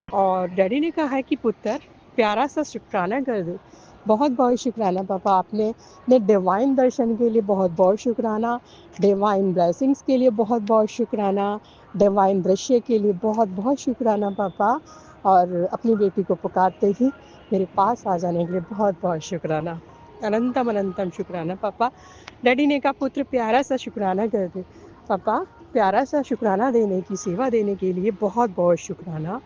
[SPEAKER 4] और डैडी ने कहा है कि पुत्र प्यारा सा शुक्राना कर दे। बहुत बहुत शुक्राना पापा, आपने ने डिवाइन दर्शन के लिए बहुत बहुत शुक्राना, डिवाइन ब्लेसिंग्स के लिए बहुत बहुत शुक्राना, डिवाइन दृश्य के लिए बहुत बहुत शुक्राना पापा। और अपनी बेटी को पुकारते ही मेरे पास आ जाने के लिए बहुत बहुत शुक्राना, अनंतम अनंतम शुक्राना पापा। डैडी ने कहा पुत्र प्यारा सा शुक्राना कर दे। पापा प्यारा सा शुक्राना देने की सेवा देने के लिए बहुत बहुत शुक्राना।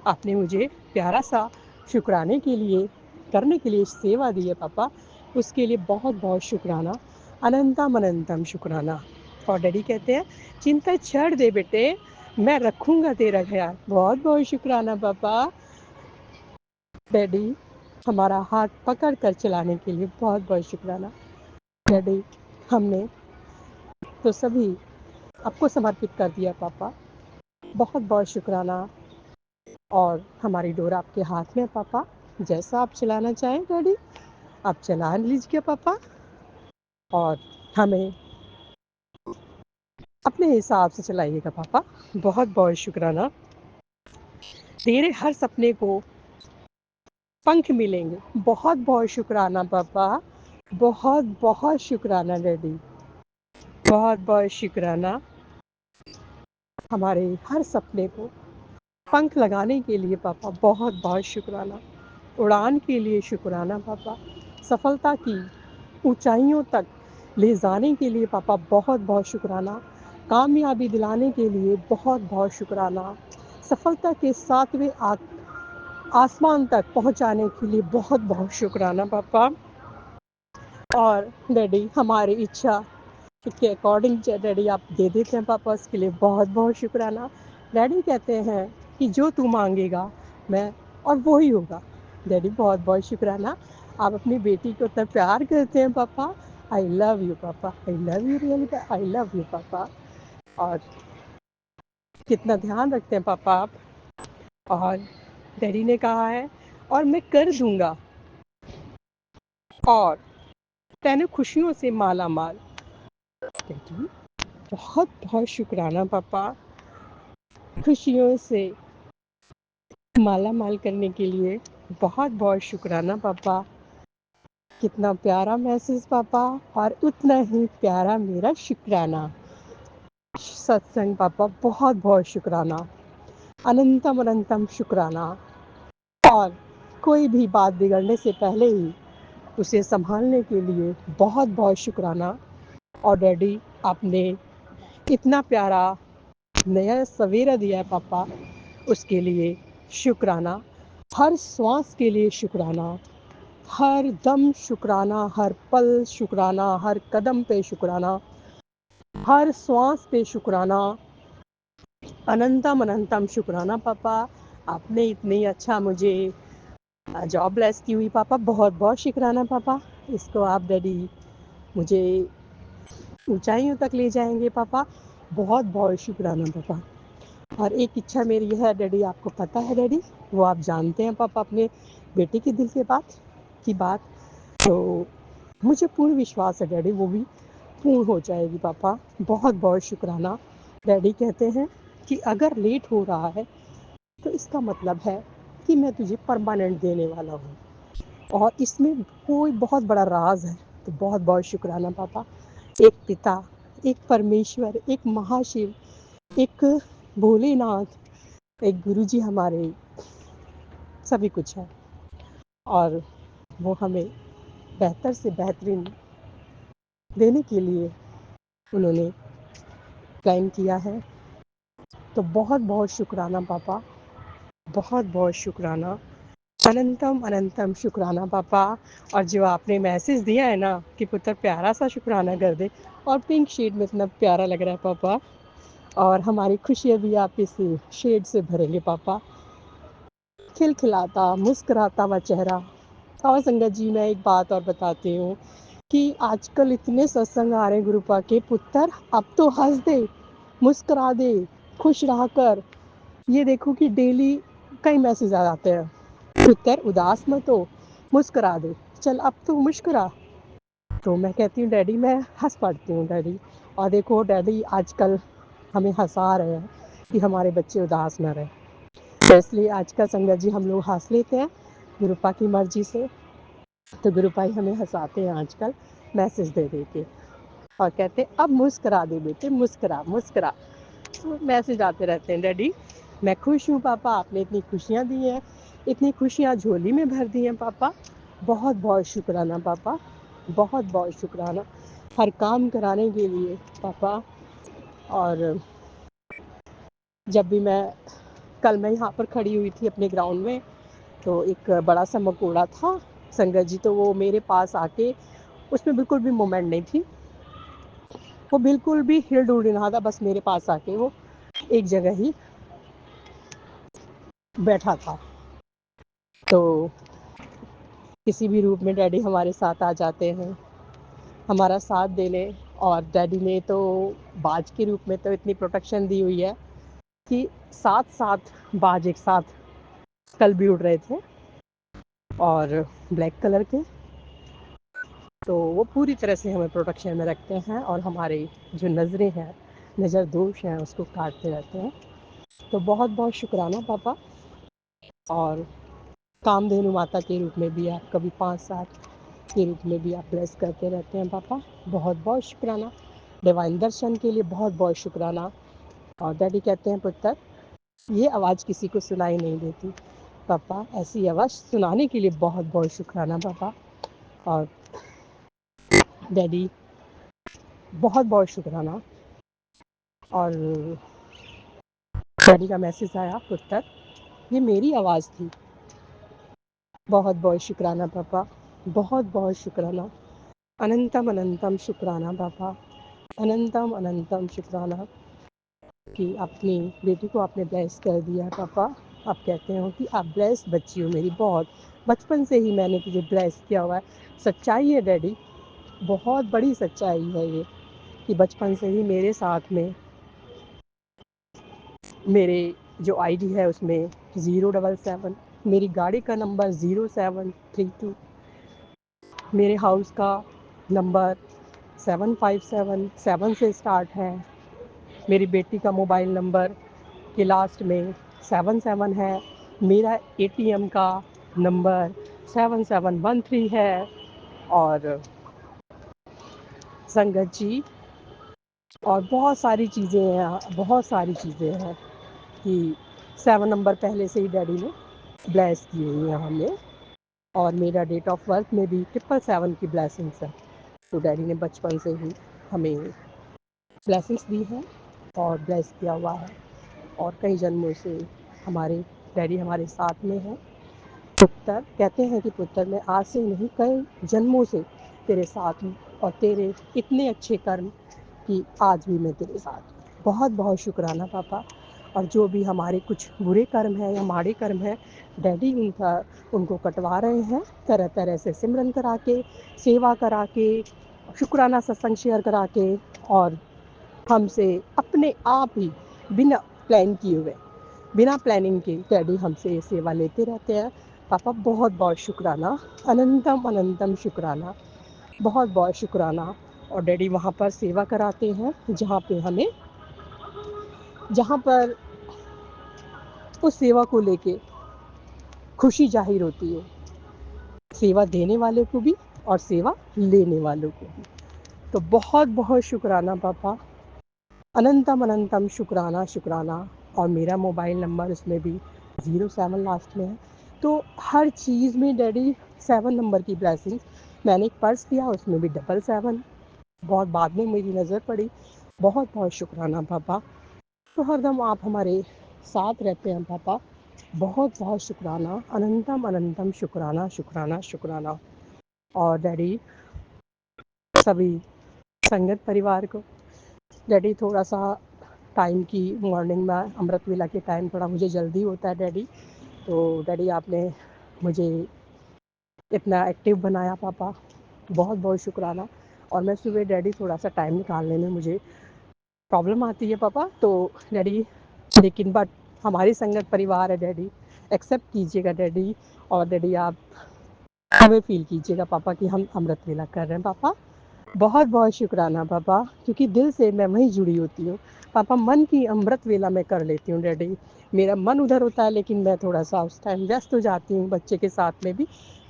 [SPEAKER 4] आपने मुझे प्यारा सा शुक्राने के लिए करने के लिए सेवा दी है पापा, उसके लिए बहुत बहुत शुक्राना, अनंतम अनंतम शुक्राना। और डैडी कहते हैं चिंता छोड़ दे बेटे, मैं रखूँगा तेरा ख्याल। बहुत बहुत शुक्राना पापा। डैडी हमारा हाथ पकड़ कर चलाने के लिए बहुत बहुत शुक्राना। डैडी हमने तो सभी आपको समर्पित कर दिया पापा, बहुत बहुत शुक्राना। और हमारी डोर आपके हाथ में पापा, जैसा आप चलाना चाहें डैडी आप चला लीजिए पापा। और हमें अपने हिसाब से चलाइएगा पापा। बहुत बहुत शुक्राना। तेरे हर सपने को पंख मिलेंगे। बहुत बहुत शुक्राना पापा, बहुत बहुत शुक्राना डैडी, बहुत बहुत शुक्राना। हमारे हर सपने को पंख लगाने के लिए पापा बहुत बहुत शुक्राना, उड़ान के लिए शुक्राना पापा, सफलता की ऊंचाइयों तक ले जाने के लिए पापा बहुत बहुत शुक्राना, कामयाबी दिलाने के लिए बहुत बहुत शुक्राना, सफलता के 7वें आसमान तक पहुंचाने के लिए बहुत बहुत शुक्राना पापा। और डैडी हमारी इच्छा के अकॉर्डिंग डैडी आप दे देते हैं पापा, उसके लिए बहुत बहुत शुक्राना। डैडी कहते हैं कि जो तू मांगेगा मैं और वो ही होगा। डैडी बहुत बहुत शुक्राना, आप अपनी बेटी को इतना प्यार करते हैं पापा। आई लव यू पापा, I love you really, I love you पापा। और कितना ध्यान रखते हैं पापा आप। और डैडी ने कहा है और मैं कर दूंगा और तेने खुशियों से माला माल। डैडी बहुत बहुत शुक्राना पापा, खुशियों से माला माल करने के लिए बहुत बहुत शुक्राना पापा। कितना प्यारा मैसेज पापा, और उतना ही प्यारा मेरा शुक्राना। सत्संग पापा बहुत बहुत शुक्राना, अनंतम अनंतम शुक्राना। और कोई भी बात बिगड़ने से पहले ही उसे संभालने के लिए बहुत बहुत शुक्राना। और डैडी आपने इतना प्यारा नया सवेरा दिया है पापा, उसके लिए शुक्राना। हर श्वास के लिए शुक्राना, हर दम शुक्राना, हर पल शुक्राना, हर कदम पे शुक्राना, हर श्वास पे शुक्राना, अनंतम अनंतम शुक्राना पापा। आपने इतनी अच्छा मुझे जॉब ब्लेस की हुई पापा, बहुत बहुत शुक्राना पापा। इसको आप डैडी मुझे ऊंचाइयों तक ले जाएंगे पापा, बहुत बहुत शुक्राना पापा। और एक इच्छा मेरी है डैडी, आपको पता है डैडी, वो आप जानते हैं पापा अपने बेटे के दिल की बात, तो मुझे पूर्ण विश्वास है डैडी वो भी पूर्ण हो जाएगी पापा। बहुत बहुत शुक्राना। डैडी कहते हैं कि अगर लेट हो रहा है तो इसका मतलब है कि मैं तुझे परमानेंट देने वाला हूँ, और इसमें कोई बहुत बड़ा राज है। तो बहुत बहुत शुक्राना पापा। एक पिता, एक परमेश्वर, एक महाशिव, एक भोलेनाथ, एक गुरुजी हमारे सभी कुछ है, और वो हमें बेहतर से बेहतरीन देने के लिए उन्होंने प्लान किया है। तो बहुत बहुत शुक्राना पापा, बहुत बहुत शुक्राना। अनंतम अनंतम शुक्राना पापा। और जो आपने मैसेज दिया है ना कि पुत्र प्यारा सा शुक्राना कर दे, और पिंक शेड में इतना प्यारा लग रहा है पापा, और हमारी खुशियाँ भी आप इस शेड से भरेंगे पापा। खिलखिलाता मुस्कुराता हुआ चेहरा। और संगत जी, मैं एक बात और बताती हूँ कि आजकल इतने सत्संग आ रहे हैं गुरुपा के, पुत्र अब तो हंस दे, मुस्कुरा दे, खुश रह कर। ये देखो कि डेली कई मैसेज आ जाते हैं, पुत्र उदास मत हो, मुस्कुरा दे, चल अब तो मुस्कुरा। तो मैं कहती हूँ डैडी मैं हंस पड़ती हूँ डैडी। और देखो डैडी आजकल हमें हंसा रहे हैं कि हमारे बच्चे उदास न रहे। तो इसलिए आजकल संगत जी हम लोग हंस लेते हैं गुरुपा की मर्जी से। तो गुरुपा ही हमें हंसाते हैं आजकल मैसेज दे दे के, और कहते हैं अब मुस्कुरा दे बेटे, मुस्कुरा मुस्कुरा। तो मैसेज आते रहते हैं डैडी। मैं खुश हूँ पापा, आपने इतनी खुशियाँ दी हैं, इतनी खुशियाँ झोली में भर दी हैं पापा। बहुत बहुत शुक्राना पापा, बहुत बहुत शुक्राना हर काम कराने के लिए पापा। और जब भी कल मैं यहाँ पर खड़ी हुई थी अपने ग्राउंड में, तो एक बड़ा सा मकोड़ा था संगत जी, तो वो मेरे पास आके, उसमें बिल्कुल भी मूवमेंट नहीं थी, वो बिल्कुल भी हिल डुल नहीं रहा था, बस मेरे पास आके वो एक जगह ही बैठा था। तो किसी भी रूप में डैडी हमारे साथ आ जाते हैं हमारा साथ देने। और डैडी ने तो बाज के रूप में तो इतनी प्रोटेक्शन दी हुई है कि 7 बाज एक साथ कल भी उड़ रहे थे, और ब्लैक कलर के। तो वो पूरी तरह से हमें प्रोटेक्शन में रखते हैं, और हमारे जो नज़रें हैं, नज़र दोष हैं, उसको काटते रहते हैं। तो बहुत बहुत शुक्राना पापा। और कामधेनु माता के रूप में भी आप कभी 5-7 के रूप में भी आप ब्लेस करते रहते हैं पापा। बहुत बहुत शुक्राना डिवाइन दर्शन के लिए, बहुत बहुत शुक्राना। और डैडी कहते हैं पुत्र ये आवाज़ किसी को सुनाई नहीं देती पापा, ऐसी आवाज़ सुनाने के लिए बहुत बहुत शुक्राना पापा। और डैडी बहुत बहुत शुक्राना। और डैडी का मैसेज आया, पुत्र ये मेरी आवाज़ थी। बहुत बहुत शुक्राना पापा, बहुत बहुत शुक्राना। अनंतम अनंतम शुक्राना पापा, अनंतम अनंतम शुक्राना कि अपनी बेटी को आपने ब्लेस कर दिया पापा। आप कहते हो कि आप ब्लेस बच्ची हो मेरी, बहुत बचपन से ही मैंने तुझे ब्लेस किया हुआ है। सच्चाई है डैडी, बहुत बड़ी सच्चाई है ये, कि बचपन से ही मेरे साथ में, मेरे जो आईडी है उसमें 077, मेरी गाड़ी का नंबर 0732, मेरे हाउस का नंबर 7577 से स्टार्ट है। मेरी बेटी का मोबाइल नंबर के लास्ट में 77 है। मेरा एटीएम का नंबर 7713 है। और संगत जी, और बहुत सारी चीज़ें हैं, बहुत सारी चीज़ें हैं कि 7 नंबर पहले से ही डैडी ने ब्लेस की हुई है हमें। और मेरा डेट ऑफ बर्थ में भी 777 की ब्लेसिंग्स है। तो डैडी ने बचपन से ही हमें ब्लेसिंग्स दी हैं और ब्लेस किया हुआ है। और कई जन्मों से हमारे डैडी हमारे साथ में हैं। पुत्र कहते हैं कि पुत्र मैं आज से नहीं, कई जन्मों से तेरे साथ हूँ, और तेरे इतने अच्छे कर्म कि आज भी मैं तेरे साथ हूँ। बहुत बहुत शुक्राना पापा। और जो भी हमारे कुछ बुरे कर्म हैं या माड़े कर्म हैं, डैडी उनको कटवा रहे हैं तरह तरह से, सिमरन करा के, सेवा करा के, शुक्राना सत्संग शेयर करा के, और हमसे अपने आप ही बिना प्लान किए हुए, बिना प्लानिंग के डैडी हमसे ये सेवा लेते रहते हैं पापा। बहुत बहुत शुक्राना, अनंतम अनंतम शुक्राना, बहुत बहुत शुक्राना। और डैडी वहाँ पर सेवा कराते हैं जहाँ पे हमें, जहाँ पर उस सेवा को लेके खुशी जाहिर होती है, सेवा देने वाले को भी और सेवा लेने वालों को भी। तो बहुत बहुत शुक्राना पापा, अनंतम अनंतम शुक्राना शुक्राना। और मेरा मोबाइल नंबर उसमें भी 07 लास्ट में है। तो हर चीज़ में डैडी 7 नंबर की ब्लेसिंग। मैंने एक पर्स दिया, उसमें भी 777, बहुत बाद में मेरी नज़र पड़ी। बहुत बहुत शुक्राना पापा। तो हरदम आप हमारे साथ रहते हैं पापा। बहुत बहुत शुक्राना, अनंतम अनंतम शुक्राना शुक्राना शुक्राना। और डैडी सभी संगत परिवार को, डैडी थोड़ा सा टाइम की मॉर्निंग में अमृत वेला के टाइम थोड़ा मुझे जल्दी होता है डैडी, तो डैडी आपने मुझे इतना एक्टिव बनाया पापा, बहुत बहुत शुक्राना। और मैं सुबह डैडी थोड़ा सा टाइम निकालने में मुझे प्रॉब्लम आती है पापा, तो डैडी लेकिन बट हमारी संगत परिवार है डैडी, एक्सेप्ट कीजिएगा डैडी। और डैडी आप हमें फील कीजिएगा पापा कि हम अमृत वेला कर रहे हैं पापा। बहुत बहुत शुक्राना पापा, क्योंकि दिल से मैं वहीं जुड़ी होती हूँ पापा। मन की अमृत वेला मैं कर लेती हूँ डैडी, मेरा मन उधर होता है लेकिन मैं थोड़ा सा उस टाइम व्यस्त हो जाती हूँ बच्चे के साथ में भी।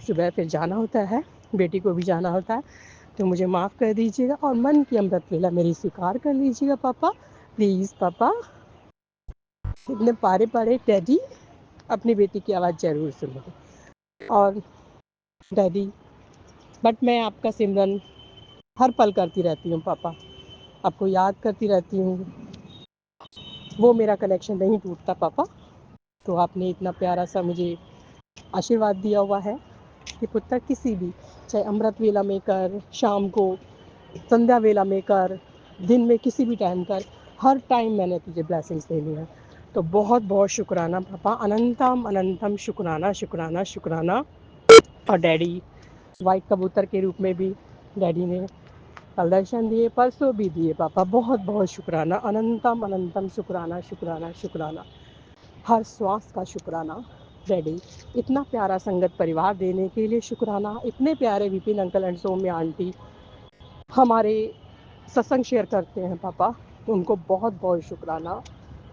[SPEAKER 4] सुबह फिर जाना होता है, बेटी को भी जाना होता है, तो मुझे माफ़ कर दीजिएगा और मन की अमृत वेला मेरी स्वीकार कर लीजिएगा पापा, प्लीज़ पापा। इतने पारे पारे डैडी अपनी बेटी की आवाज़ ज़रूर सुनो। और डैडी बट मैं आपका सिमरन हर पल करती रहती हूँ पापा, आपको याद करती रहती हूँ, वो मेरा कनेक्शन नहीं टूटता पापा। तो आपने इतना प्यारा सा मुझे आशीर्वाद दिया हुआ है कि पुत्र किसी भी, चाहे अमृत वेला में कर, शाम को संध्या वेला में कर, दिन में किसी भी टाइम कर, हर टाइम मैंने तुझे ब्लेसिंग्स देनी है। तो बहुत बहुत शुक्राना पापा, अनंतम अनंतम शुक्राना शुक्राना शुक्राना। और डैडी वाइट कबूतर के रूप में भी डैडी ने कल दर्शन दिए, परसों भी दिए पापा, बहुत बहुत शुक्राना, अनंतम अनंतम शुक्राना शुक्राना शुक्राना। हर श्वास का शुक्राना डैडी, इतना प्यारा संगत परिवार देने के लिए शुक्राना। इतने प्यारे Vipin uncle and Saumya aunty हमारे सत्संग शेयर करते हैं पापा, उनको बहुत बहुत शुक्राना,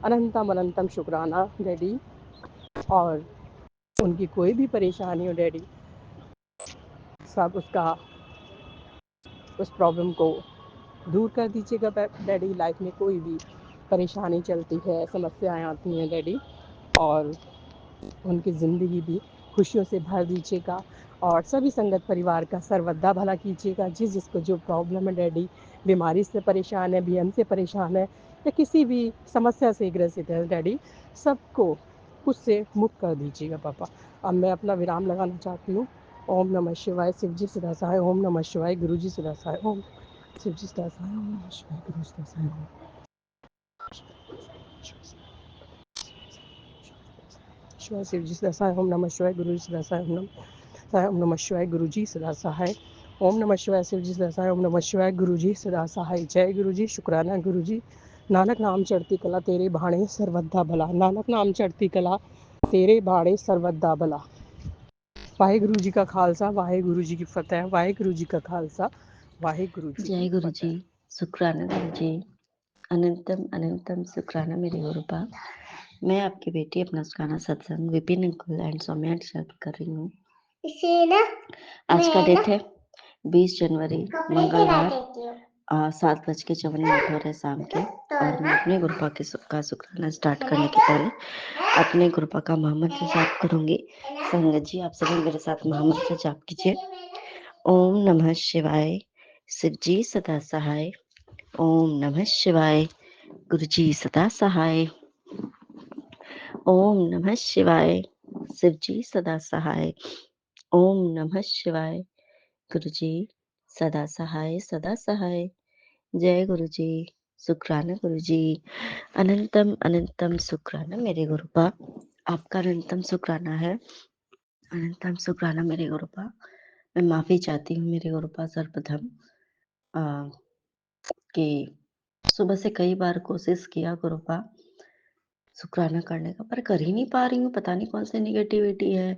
[SPEAKER 4] अनंतम अनंतम शुक्राना डैडी। और उनकी कोई भी परेशानी हो डैडी, सब उसका उस प्रॉब्लम को दूर कर दीजिएगा डैडी। लाइफ में कोई भी परेशानी चलती है, समस्याएं आती हैं डैडी, और उनकी ज़िंदगी भी खुशियों से भर दीजिएगा। और सभी संगत परिवार का सर्वदा भला कीजिएगा। जिसको जो प्रॉब्लम है डैडी, बीमारी से परेशान है, बीएम से परेशान है, या किसी भी समस्या से ग्रसित है डैडी, सबको उससे मुक्त कर दीजिएगा पापा। अब मैं अपना विराम लगाना चाहती हूँ। ओम नमः शिवाय, शिवजी सदा सहाय। ओम नमः शिवाय, गुरुजी सदा सहाय। ओम शिवजी सदा सहाय। ओम नमः शिवाय, गुरु सदा सहाय। शिवाय शिवजी सदा सहाय। ओम नमः शिवाय, गुरुजी सदा सहाय। ओम नमः शिवाय, गुरुजी सदा सहाय। ओम नमः शिवाय, शिवजी सदा सहाय। ओम नमः शिवाय, गुरुजी सदा सहाय। जय गुरुजी, शुक्राना गुरुजी। नानक नाम चढ़ती कला तेरे भाणे सर्वदा भला। नानक नाम चढ़ती कला तेरे भाणे सर्वदा भला। वाहेगुरु जी का खालसा, वाहेगुरु जी की फतेह। वाहेगुरु जी का खालसा, वाहेगुरु जी
[SPEAKER 3] जय
[SPEAKER 4] की
[SPEAKER 3] गुरु जी,
[SPEAKER 4] फतेह।
[SPEAKER 3] शुक्राना गुरु जी, अनंतम अनंतम शुक्राना मेरे गुरुपा। मैं आपकी बेटी अपना शुक्राना सत्संग विपिन अंकुल एंड सौम्या के साथ कर रही हूँ। आज का डेट है 20 जनवरी मंगलवार, 7:54 हो रहे शाम के। और मैं अपने गुरुपा के का शुक्राना स्टार्ट करने के पहले अपने गुरुपा का महामंत्र जाप करूंगी। संगत जी, आप सभी मेरे साथ महामंत्र जाप कीजिए। ओम नमः शिवाय, शिवजी सदा सहाय। ओम नमः शिवाय, गुरुजी सदा सहाय। ओम नमः शिवाय, शिवजी सदा सहाय। ओम नमः शिवाय, गुरुजी सदा सहाय सदा सहाय। जय गुरुजी, शुक्राना गुरुजी, अनंतम अनंतम शुक्राना मेरे गुरुपा। आपका अनंतम शुक्राना है, अनंतम शुक्राना मेरे गुरुपा। मैं माफी चाहती हूँ मेरे गुरुपा सर्वप्रथम कि सुबह से कई बार कोशिश किया गुरुपा शुक्राना करने का, पर कर ही नहीं पा रही हूँ। पता नहीं कौन सी नेगेटिविटी है,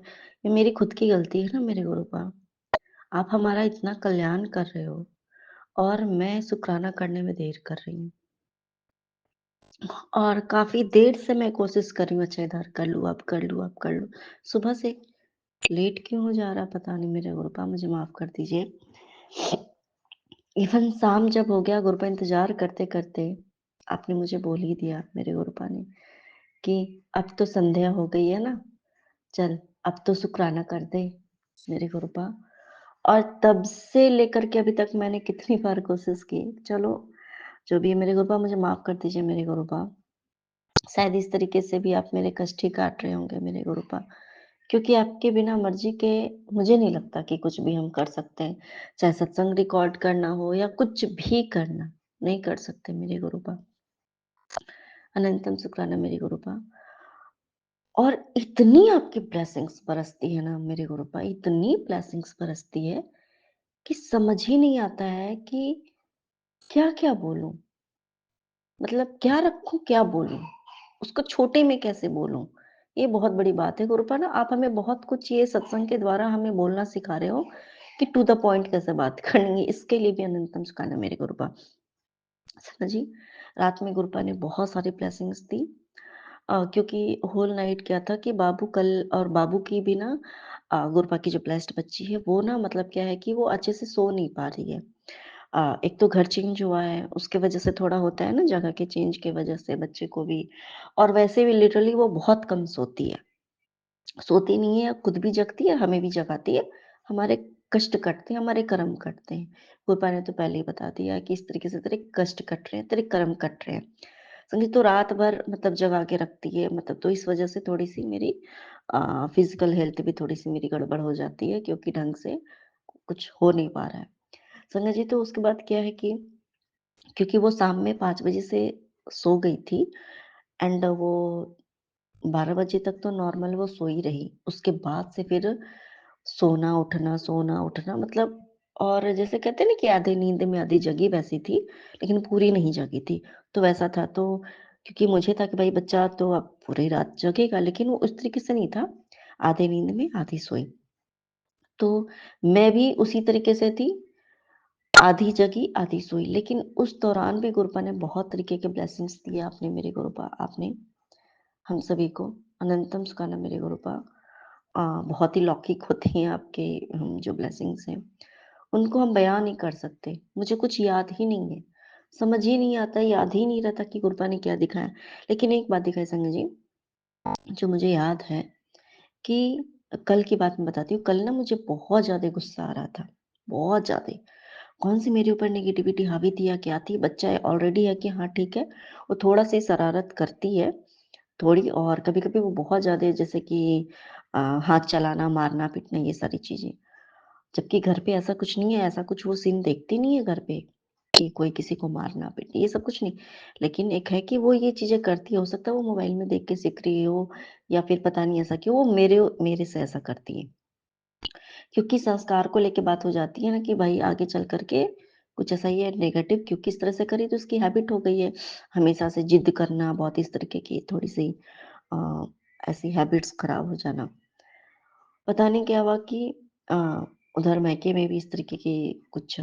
[SPEAKER 3] ये मेरी खुद की गलती है ना मेरे गुरुपा। आप हमारा इतना कल्याण कर रहे हो और मैं शुक्राना करने में देर कर रही हूँ। और काफी देर से मैं कोशिश कर रही हूँ, अच्छा इधर कर लूँ, अब कर लूँ, अब कर लूँ। सुबह से लेट क्यों हो जा रहा पता नहीं मेरे गुरुपा, मुझे माफ कर दीजिए। इवन शाम जब हो गया गुरुपा, इंतजार करते करते आपने मुझे बोल ही दिया मेरे गुरुपा ने कि अब तो संध्या हो गई है ना, चल अब तो शुक्राना कर दे मेरे गुरुपा। और तब से लेकर के अभी तक मैंने कितनी बार कोशिश की। चलो जो भी है मेरे गुरुपा, मुझे माफ कर दीजिए मेरे गुरुपा।
[SPEAKER 5] शायद इस तरीके से भी आप मेरे कष्ट ही काट रहे होंगे मेरे गुरुपा। क्योंकि आपके बिना मर्ज़ी के मुझे नहीं लगता कि कुछ भी हम कर सकते हैं। चाहे सत्संग रिकॉर्ड करना हो या कुछ भी करना, नहीं कर सकते मेरे गुरुपा। अनंतम शुक्राना मेरे गुरुपा। और इतनी आपकी ब्लेसिंग्स बरसती है ना मेरे गुरुपा, इतनी ब्लेसिंग्स बरसती है कि समझ ही नहीं आता है कि क्या-क्या बोलूँ? मतलब क्या रखूँ, क्या बोलूँ? उसको छोटे में कैसे बोलूँ? ये बहुत बड़ी बात है गुरुपा ना, आप हमें बहुत कुछ ये सत्संग के द्वारा हमें बोलना सिखा रहे हो कि टू द पॉइंट कैसे बात करनी है, इसके लिए भी अनंतम शुक्राना मेरे गुरुपा। समझी, जी, रात में गुरुपा ने बहुत सारी ब्लेसिंग्स दी। क्योंकि होल नाइट क्या था कि बाबू कल और बाबू की भी ना गुरुपा की जो ब्लेस्ड बच्ची है वो ना मतलब क्या है कि वो अच्छे से सो नहीं पा रही है। एक तो घर चेंज हुआ है, उसके वजह से थोड़ा होता है ना जगह के चेंज की वजह से बच्चे को भी, और वैसे भी लिटरली वो बहुत कम सोती है। सोती नहीं है, खुद भी जगती है, हमें भी जगाती है। हमारे कष्ट कटते हैं, हमारे कर्म कटते हैं। गुरुपा ने तो पहले ही बता दिया कि इस तरीके से तेरे कष्ट कट रहे हैं, तेरे कर्म कट रहे हैं। समझी, तो रात भर मतलब जगा के रखती है, मतलब तो इस वजह से थोड़ी-सी मेरी फिज़िकल हेल्थ भी थोड़ी-सी मेरी गड़बड़ हो जाती है क्योंकि ढंग से कुछ हो नहीं पा रहा है। समझे जी, तो उसके बाद क्या है कि क्योंकि वो शाम में 5 बजे से सो गई थी एंड वो 12 बजे तक तो नॉर्मल वो सो ही रही। उसके बाद से फिर सोना, उठना मतलब, और जैसे कहते हैं ना कि आधी नींद में आधी जगी वैसी थी, लेकिन पूरी नहीं जगी थी। तो वैसा था, तो क्योंकि मुझे था कि भाई बच्चा तो अब पूरी रात जगेगा, लेकिन वो उस तरीके से नहीं था, आधे नींद में आधी सोई। तो मैं भी उसी तरीके से थी, आधी जगी, आधी सोई। लेकिन उस दौरान भी गुरुपा ने बहुत तरीके के ब्लेसिंग्स दिए, आपने मेरे गुरुपा, आपने हम सभी को। अनंतम सुखाना मेरे गुरुपा। बहुत ही लौकिक होती हैं आपके जो ब्लेसिंग्स हैं, उनको हम बयान नहीं कर सकते। मुझे कुछ याद ही नहीं है, समझ ही नहीं आता, याद ही नहीं रहता कि गुरुपा ने क्या दिखाया। लेकिन एक बात दिखाई संगत जी, जो मुझे याद है कि कल की बात मैं बताती हूँ। कल ना मुझे बहुत ज़्यादा गुस्सा आ रहा था, बहुत ज़्यादा। कौन-सी मेरे ऊपर नेगेटिविटी हावी थी या क्या थी? बच्चा है ऑलरेडी है कि हाँ ठीक है, वो थोड़ा-सी शरारत करती है, थोड़ी, और कभी-कभी वो बहुत ज़्यादा जैसे कि हाथ चलाना, मारना, पीटना, ये सारी चीज़ें। जबकि घर पे ऐसा कुछ नहीं है, ऐसा कुछ वो सीन देखती नहीं है घर पे, कि कोई किसी को मारना, पीटना, ये सब कुछ नहीं। लेकिन एक है कि वो ये चीज़ें करती है, हो सकता है वो मोबाइल में देख के सीख रही हो या फिर पता नहीं ऐसा क्यों, वो मेरे मेरे से ऐसा करती है। क्योंकि संस्कार को लेके बात हो जाती है ना कि भाई आगे चल कर के कुछ ऐसा ही है नेगेटिव, क्योंकि इस तरह से करी तो उसकी हैबिट हो गई है हमेशा से जिद करना, बहुत इस तरीके की थोड़ी सी अ, ऐसी हैबिट्स खराब हो जाना। पता नहीं क्या हुआ कि अ, उधर मायके में भी इस तरीके की कुछ,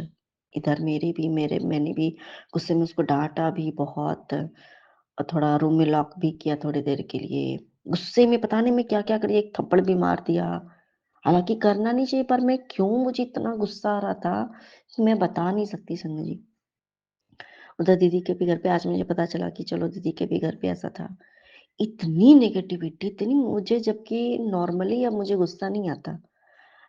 [SPEAKER 5] इधर मैंने भी गुस्से में उसको डांटा भी बहुत, और थोड़ा रूम में लॉक भी किया थोड़ी देर के लिए। गुस्से में पता नहीं मैं क्या क्या करी, एक थप्पड़ भी मार दिया। हालाँकि करना नहीं चाहिए, पर मैं क्यों, मुझे इतना गुस्सा आ रहा था कि मैं बता नहीं सकती संजय जी। उधर दीदी के भी घर पे आज मुझे पता चला कि चलो दीदी के भी घर पे ऐसा था। इतनी नेगेटिविटी, इतनी मुझे, जबकि नॉर्मली अब मुझे गुस्सा नहीं आता।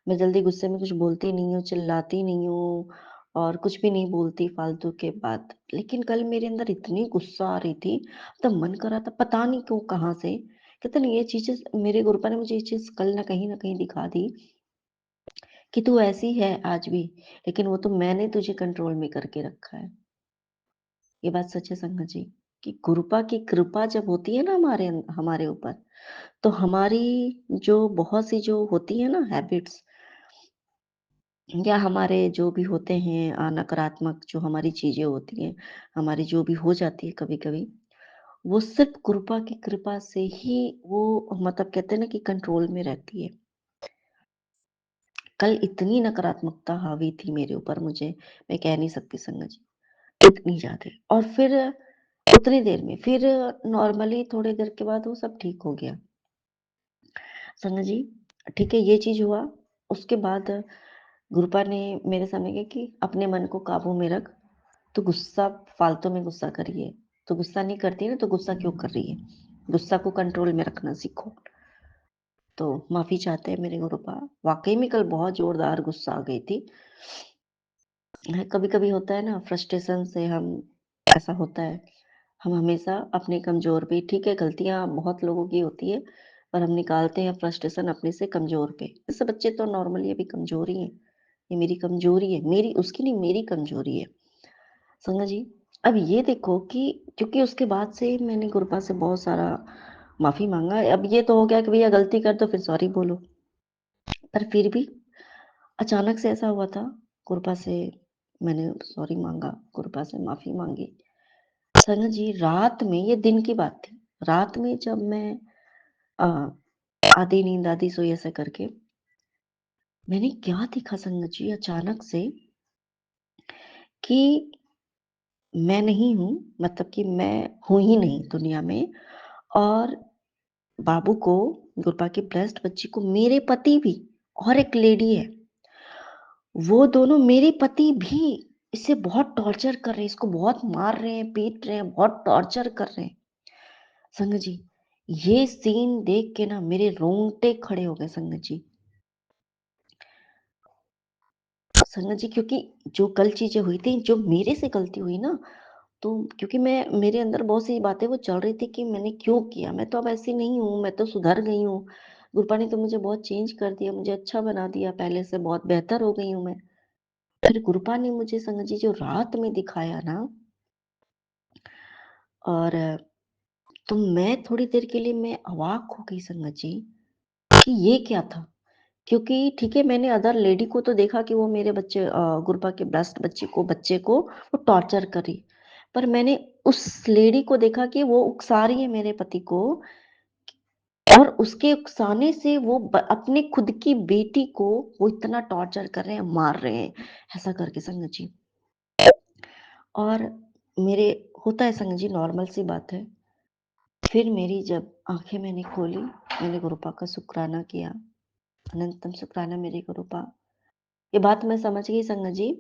[SPEAKER 5] मैं जल्दी गुस्से में कुछ बोलती नहीं हूँ, चिल्लाती नहीं हूँ और कुछ भी नहीं बोलती फालतू के बात। लेकिन कल मेरे अंदर इतनी गुस्सा आ रही थी, तब मन कर रहा था पता नहीं क्यों, कहाँ से। कहते नहीं, ये चीज़ें मेरे गुरुपा ने मुझे ये चीज़ कल न कहीं दिखा दी कि तू ऐसी है आज भी, लेकिन वो तो मैंने तुझे कंट्रोल में करके रखा है। ये बात सच है संगत जी, कि गुरुपा की कृपा जब होती है ना हमारे ऊपर, तो हमारी जो बहुत सी जो होती है ना हैबिट्स, या हमारे जो भी होते हैं नकारात्मक जो हमारी चीजें होती हैं, हमारी जो भी हो जाती है कभी कभी, वो सिर्फ कृपा की कृपा से ही वो, मतलब कहते हैं ना कि कंट्रोल में रहती है। कल इतनी नकारात्मकता हावी थी मेरे ऊपर, मुझे मैं कह नहीं सकती संगत जी, इतनी ज़्यादा। और फिर उतनी देर में फिर नॉर्मली थोड़ी देर के बाद वो सब ठीक हो गया। संगत जी, ठीक है, ये चीज़ हुआ। उसके बाद गुरुपा ने मेरे सामने कहा कि अपने मन को काबू में रख, तो गुस्सा, फालतू में गुस्सा करिए, तो गुस्सा नहीं करती ना, तो गुस्सा क्यों कर रही है, गुस्सा को कंट्रोल में रखना सीखो। तो माफी चाहते हैं मेरे गुरुपा। वाकई में कल बहुत जोरदार गुस्सा आ गई थी। कभी कभी होता है ना, फ्रस्ट्रेशन से हम, ऐसा होता है, हम हमेशा अपने कमज़ोर पे ठीक है, गलतियाँ बहुत लोगों की होती है, पर हम निकालते हैं फ्रस्ट्रेशन अपने से कमज़ोर पे। वैसे बच्चे तो नॉर्मली अभी कमज़ोर ही हैं, ये मेरी कमज़ोरी है, मेरी उसकी नहीं मेरी कमज़ोरी है। संगा जी, अब ये देखो कि क्योंकि उसके बाद से मैंने गुरबा से बहुत सारा माफ़ी माँगा। अब ये तो हो गया कि भैया गलती कर तो फिर सॉरी बोलो। पर फिर भी अचानक से ऐसा हुआ था, गुरबा से मैंने सॉरी माँगा, गुरबा से माफ़ी माँगी। संगा जी, रात में ये दिन की बात थी। रात में जब मैं अ, आधी नींद आधी सोई ऐसे करके, मैंने क्या देखा संगत जी अचानक से कि मैं नहीं हूँ, मतलब कि मैं हूँ ही नहीं दुनिया में और बाबू को, गुरबा की ब्लेस्ड बच्ची को मेरे पति भी और एक लेडी है, वो दोनों मेरे पति भी इसे बहुत टॉर्चर कर रहे हैं, इसको बहुत मार रहे हैं, पीट रहे हैं, बहुत टॉर्चर कर रहे हैं। संगत जी, ये सीन देख के ना मेरे रोंगटे खड़े हो गए संगत जी। संगत जी, क्योंकि जो कल चीज़ें हुई थी, जो मेरे से गलती हुई ना, तो क्योंकि मैं मेरे अंदर बहुत सी बातें वो चल रही थी कि मैंने क्यों किया? मैं तो अब ऐसी नहीं हूँ, मैं तो सुधर गई हूँ। गुरपा ने तो मुझे बहुत चेंज कर दिया, मुझे अच्छा बना दिया, पहले से बहुत बेहतर हो गई हूँ मैं। फिर गुरपा ने मुझे संगत जी जो रात में दिखाया ना और तो मैं थोड़ी देर के लिए मैं अवाक हो गई संगत जी कि ये क्या था? क्योंकि ठीक है, मैंने अदर लेडी को तो देखा कि वो मेरे गुरबा के ब्लास्ट बच्चे को वो टॉर्चर कर रही। पर मैंने उस लेडी को देखा कि वो उकसा रही है मेरे पति को और उसके उकसाने से वो अपने खुद की बेटी को वो इतना टॉर्चर कर रहे हैं, मार रहे हैं, ऐसा करके संगत जी। और मेरे होता है संगत जी, नॉर्मल सी बात है। फिर मेरी जब आंखें मैंने खोली, मैंने गुरुपा का शुक्राना किया, अनंतम शुक्राना मेरे गुरुपा। ये बात मैं समझ गई संगत जी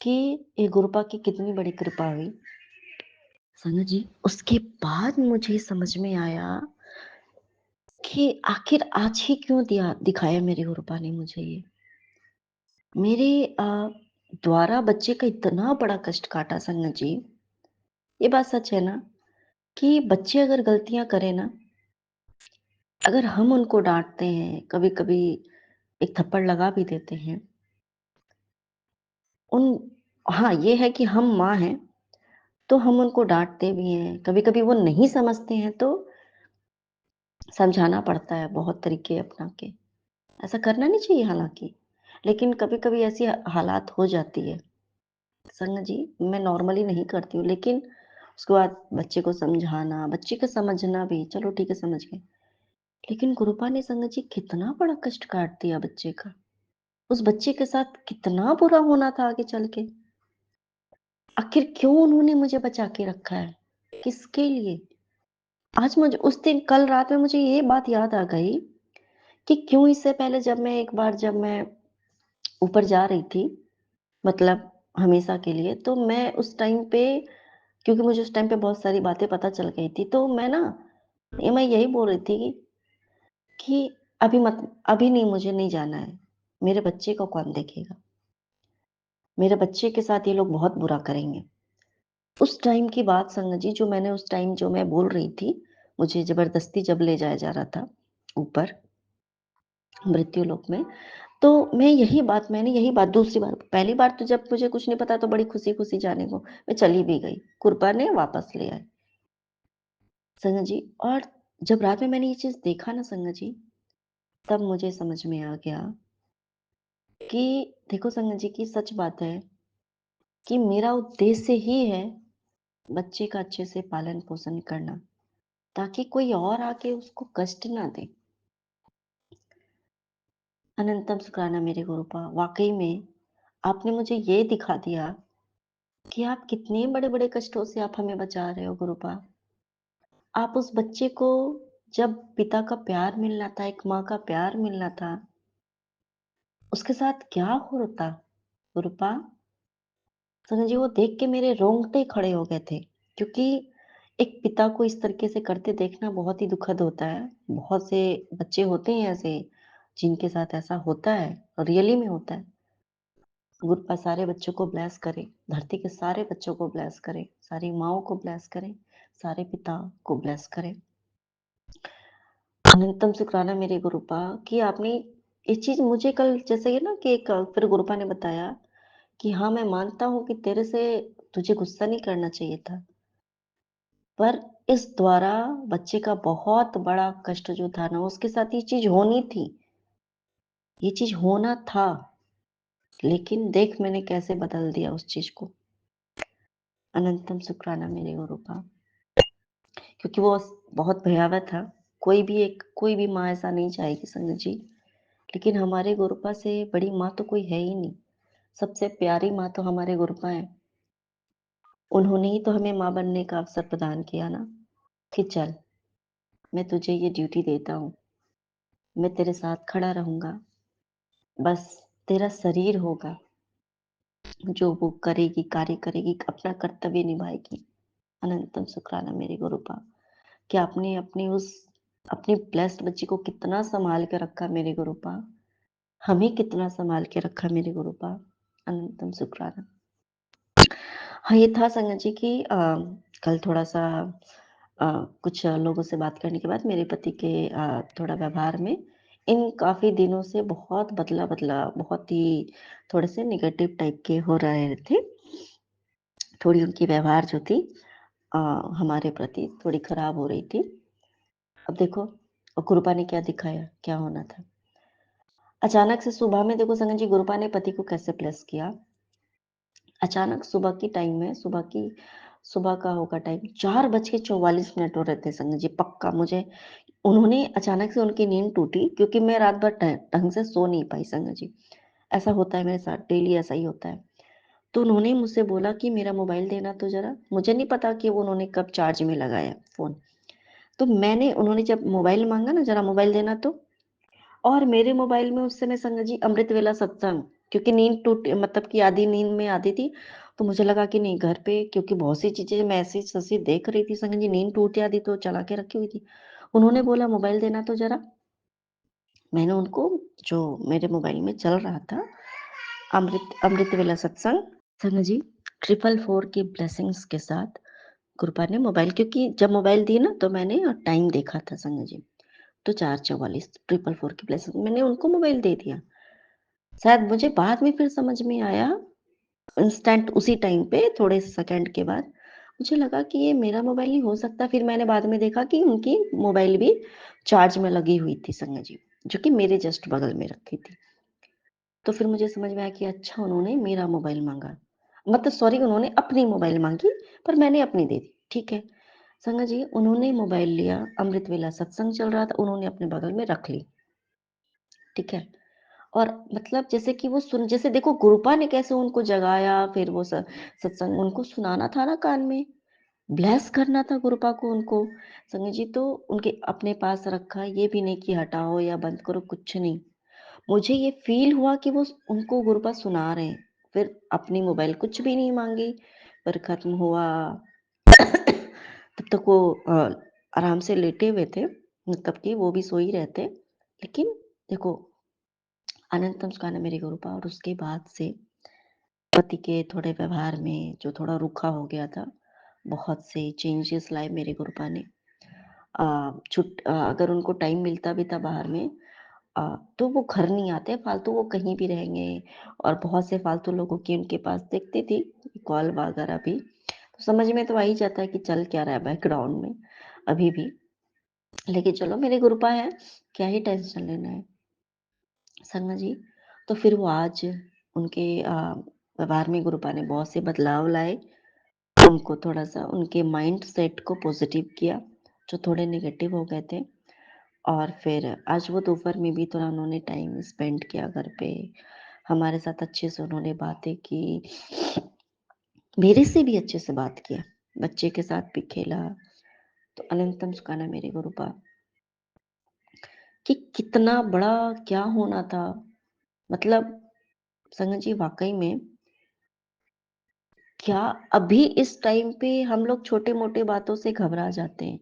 [SPEAKER 5] कि ये गुरुपा की कितनी बड़ी कृपा हुई। संगत जी, उसके बाद मुझे समझ में आया कि आखिर आज ही क्यों दिखाया मेरे गुरुपा ने मुझे ये। मेरे द्वारा बच्चे का इतना बड़ा कष्ट काटा संगत जी। ये बात सच है ना कि बच्चे अगर गलतियां करें ना, अगर हम उनको डांटते हैं, कभी-कभी एक थप्पड़ लगा भी देते हैं, उन हाँ, ये है कि हम माँ हैं, तो हम उनको डाँटते भी हैं, कभी-कभी वो नहीं समझते हैं तो समझाना पड़ता है बहुत तरीके अपना के। ऐसा करना नहीं चाहिए हालाँकि, लेकिन कभी-कभी ऐसी हालात हो जाती है। संगत जी, मैं नॉर्मली नहीं करती हूँ, लेकिन उसके बाद बच्चे को समझाना, बच्चे को समझना भी, चलो ठीक है समझ गए। लेकिन गुरुपा ने संगत जी कितना बड़ा कष्ट काट दिया बच्चे का। उस बच्चे के साथ कितना बुरा होना था आगे चल के। आखिर क्यों उन्होंने मुझे बचा के रखा है? किसके लिए? आज मुझे उस दिन कल रात में मुझे ये बात याद आ गई कि क्यों इससे पहले जब मैं ऊपर जा रही थी, मतलब हमेशा के लिए, तो मैं उस टाइम पे क्योंकि मुझे उस टाइम पे बहुत सारी बातें पता चल गई थी, तो मैं यही बोल रही थी कि अभी नहीं, मुझे नहीं जाना है। मेरे बच्चे को कौन देखेगा? मेरे बच्चे के साथ ये लोग बहुत बुरा करेंगे। उस टाइम की बात संगत जी, उस टाइम जो मैं बोल रही थी, मुझे ज़बरदस्ती जब ले जाया जा रहा था ऊपर मृत्यु लोक में, तो मैंने यही बात दूसरी बार, पहली बार तो जब मुझे कुछ नहीं पता तो बड़ी खुशी-खुशी जाने को मैं चली भी गई। कृपा ने वापस ले आए। संगत जी, और जब रात में मैंने ये चीज़ देखा ना संगत जी, तब मुझे समझ में आ गया कि देखो संगत जी, की सच बात है कि मेरा उद्देश्य ही है बच्चे का अच्छे से पालन-पोषण करना, ताकि कोई और आके उसको कष्ट ना दे। अनंतम शुक्राना मेरे गुरुपा, वाक़ई में आपने मुझे ये दिखा दिया कि आप कितने बड़े-बड़े कष्टों से आप हमें बचा रहे हो गुरुपा। आप उस बच्चे को जब पिता का प्यार मिलना था, एक माँ का प्यार मिलना था, उसके साथ क्या होता गुरुपा? समझिए वो देख के मेरे रोंगटे खड़े हो गए थे, क्योंकि एक पिता को इस तरीके से करते देखना बहुत ही दुखद होता है। बहुत से बच्चे होते हैं ऐसे, जिनके साथ ऐसा होता है, रियली में होता है। गुरुपा सारे बच्चों को ब्लेस करे, धरती के सारे बच्चों को ब्लेस करे, सारी माँओं को ब्लेस करे, सारे पिता को ब्लेस करे। अनंतम शुक्राना मेरे गुरुपा कि आपने ये चीज़ मुझे कल जैसे ये ना कि एक फिर गुरुपा ने बताया कि हाँ, मैं मानता हूँ कि तेरे से तुझे गुस्सा नहीं करना चाहिए था। पर इस द्वारा बच्चे का बहुत बड़ा कष्ट जो था ना, उसके साथ ये चीज़ होनी थी। ये चीज़ होना था, लेकिन देख मैंने कैसे बदल दिया उस चीज़ को। अनंतम शुक्राना मेरे गुरुपा। क्योंकि वो बहुत भयावह था। कोई भी माँ ऐसा नहीं चाहेगी संगत जी। लेकिन हमारे गुरुपा से बड़ी माँ तो कोई है ही नहीं। सबसे प्यारी माँ तो हमारे गुरुपा हैं। उन्होंने ही तो हमें माँ बनने का अवसर प्रदान किया ना, कि चल मैं तुझे ये ड्यूटी देता हूँ, मैं तेरे साथ खड़ा रहूँगा, बस तेरा शरीर होगा, जो वो करेगी, कार्य करेगी, अपना कर्तव्य निभाएगी। अनंतम शुक्राना मेरे गुरुपा कि आपने अपनी ब्लेस्ड बच्ची को कितना सँभाल के रखा मेरे गुरुपा, हमें कितना सँभाल के रखा मेरे गुरुपा। अनंतम शुक्राना। हाँ, ये था संगत जी कि कल थोड़ा-सा कुछ लोगों से बात करने के बाद मेरे पति के थोड़ा व्यवहार में इन काफ़ी दिनों से बहुत बदला-बदला, बहुत ही थोड़े-से नेगेटिव टाइप के हो रहे थे। थोड़ी उनकी व्यवहार जो थी अ, हमारे प्रति थोड़ी खराब हो रही थी। अब देखो गुरुपा ने क्या दिखाया, क्या होना था। अचानक से सुबह में देखो संगत जी गुरुपा ने पति को कैसे ब्लेस किया। अचानक सुबह की टाइम में सुबह का होगा टाइम 4:44 हो रहे थे संगत जी पक्का मुझे उन्होंने अचानक से उनकी नींद टूटी क्योंकि मैं रात भर ढंग से सो नहीं पाई संगत जी। ऐसा होता है मेरे साथ डेली ऐसा ही होता है। तो उन्होंने मुझसे बोला कि मेरा मोबाइल देना तो ज़रा। मुझे नहीं पता कि वो उन्होंने कब चार्ज में लगाया फ़ोन। तो उन्होंने जब मोबाइल माँगा ना ज़रा मोबाइल देना तो और मेरे मोबाइल में उस समय संगत जी अमृत वेला सत्संग क्योंकि नींद टूट मतलब कि आधी नींद में आती थी, तो मुझे लगा कि नहीं घर पे क्योंकि बहुत सी चीज़ें मैसेज-वैसेज देख रही थी संगत जी नींद टूट आधी तो चला के रखी हुई थी। उन्होंने बोला मोबाइल देना तो ज़रा। मैंने उनको जो मेरे मोबाइल में चल रहा था अमृत वेला सत्संग संगत जी 444 की ब्लेसिंग्स के साथ कृपा ने मोबाइल क्योंकि जब मोबाइल दी ना तो मैंने टाइम देखा था संगत जी। तो 4:44 444 की ब्लेसिंग मैंने उनको मोबाइल दे दिया। शायद मुझे बाद में फिर समझ में आया इंस्टेंट उसी टाइम पे थोड़े सेकंड के बाद मुझे लगा कि ये मेरा मोबाइल नहीं हो सकता। फिर मैंने बाद में देखा कि उनकी मोबाइल भी चार्ज में लगी हुई थी संगत जी, जो कि मेरे जस्ट बगल में रखी थी। तो फिर मुझे समझ में आया कि अच्छा उन्होंने मेरा मोबाइल माँगा। मतलब सॉरी उन्होंने अपनी मोबाइल माँगी पर मैंने अपनी दे दी, ठीक है। संगत जी उन्होंने मोबाइल लिया, अमृत वेला सत्संग चल रहा था, उन्होंने अपने बगल में रख ली, ठीक है। और मतलब जैसे कि वो सुन जैसे देखो गुरुपा ने कैसे उनको जगाया, फिर वो सत्संग उनको सुनाना था ना कान में, ब्लेस करना था गुरुपा को उनको। संगत जी तो उनके अपने पास रखा, ये भी नहीं कि हटाओ या बंद करो, कुछ नहीं। मुझे ये फ़ील हुआ कि वो उनको गुरुपा सुना रहे हैं। फिर अपनी मोबाइल कुछ भी नहीं माँगी, फिर खत्म हुआ तब तक वो आराम से लेटे हुए थे, मतलब कि वो भी सो ही रहे थे। लेकिन देखो अनंतम सुखाना मेरे गुरुपा और उसके बाद से पति के थोड़े व्यवहार में जो थोड़ा रूखा हो गया था, बहुत से चेंजेस लाए मेरे गुरुपा ने। अगर उनको टाइम मिलता भी था बाहर में तो वो घर नहीं आते, फालतू वो कहीं भी रहेंगे और बहुत से फालतू लोगों की उनके पास देखती थी, कॉल वगैरह भी। तो समझ में तो आ ही जाता है कि चल क्या रहा है बैकग्राउंड में अभी भी। लेकिन चलो मेरे गुरुपा हैं, क्या ही टेंशन लेना है। संगत जी, तो फिर वो आज उनके व्यवहार में गुरुपा ने बहुत से बदलाव लाए। उनको थोड़ा-सा उनके माइंड सेट को पॉज़िटिव किया, जो थोड़े नेगेटिव हो गए थे। और फिर आज वो दोपहर में भी थोड़ा उन्होंने टाइम स्पेंड किया घर पे, हमारे साथ अच्छे से उन्होंने बातें की, मेरे से भी अच्छे से बात किया, बच्चे के साथ भी खेला। तो अनंतम सुखाना मेरे गुरुपा कि कितना बड़ा क्या होना था। मतलब संगत जी वाक़ई में क्या अभी इस टाइम पे हम लोग छोटे-मोटे बातों से घबरा जाते हैं,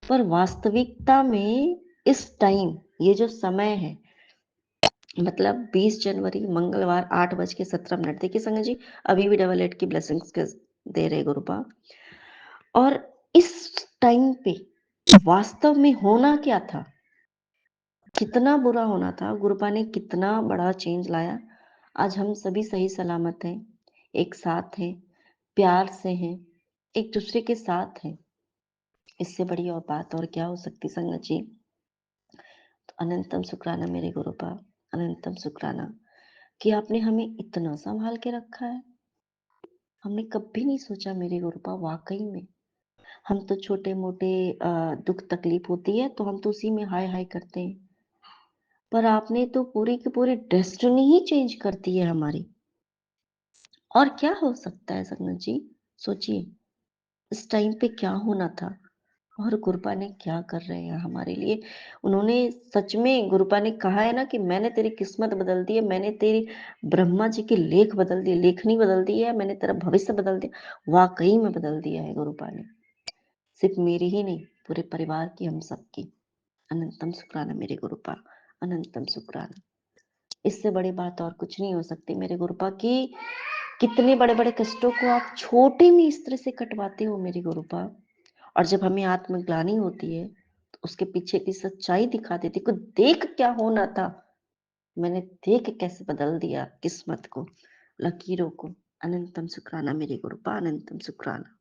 [SPEAKER 5] पर वास्तविकता में इस टाइम ये जो समय है मतलब 20 जनवरी मंगलवार 8:17। देखिए संगत जी, अभी भी डबल 8 की ब्लेसिंग्स दे रहे गुरुपा। और इस टाइम पे वास्तव में होना क्या था, कितना बुरा होना था, गुरुपा ने कितना बड़ा चेंज लाया। आज हम सभी सही सलामत हैं, एक साथ हैं, प्यार से हैं, एक दूसरे के साथ हैं। इससे बड़ी और बात और क्या हो सकती संगत जी। तो अनंतम शुक्राना मेरे गुरुपा, अनंतम शुक्राना कि आपने हमें इतना संभाल के रखा है। हमने कभी नहीं सोचा मेरे गुरुपा, वाकई में हम तो छोटे मोटे दुख तकलीफ होती है तो हम तो उसी में हाय हाय करते हैं, पर आपने तो पूरी की पूरी डेस्टिनी ही चेंज कर दी है हमारी। और क्या हो सकता है संगत जी, सोचिए इस टाइम पे क्या होना था और गुरुपा ने क्या कर रहे हैं हमारे लिए। उन्होंने सच में, गुरुपा ने कहा है ना कि मैंने तेरी किस्मत बदल दी है, मैंने तेरी ब्रह्मा जी की लेख बदल दी, लेखनी बदल दी है, मैंने तेरा भविष्य बदल दिया। वाकई में बदल दिया है गुरुपा ने, सिर्फ मेरी ही नहीं, पूरे परिवार की, हम सबकी। अनंतम शुक्राना मेरे गुरुपा, अनंतम शुक्राना। इससे बड़ी बात और कुछ नहीं हो सकती मेरे गुरुपा की। कितने बड़े बड़े कष्टों को आप छोटे में इस तरह से कटवाते हो मेरे गुरुपा। और जब हमें आत्मग्लानि होती है तो उसके पीछे की सच्चाई दिखा देती को, देख क्या होना था, मैंने देख कैसे बदल दिया किस्मत को, लकीरों को। अनंतम शुक्राना मेरे गुरुपा, अनंतम शुक्राना।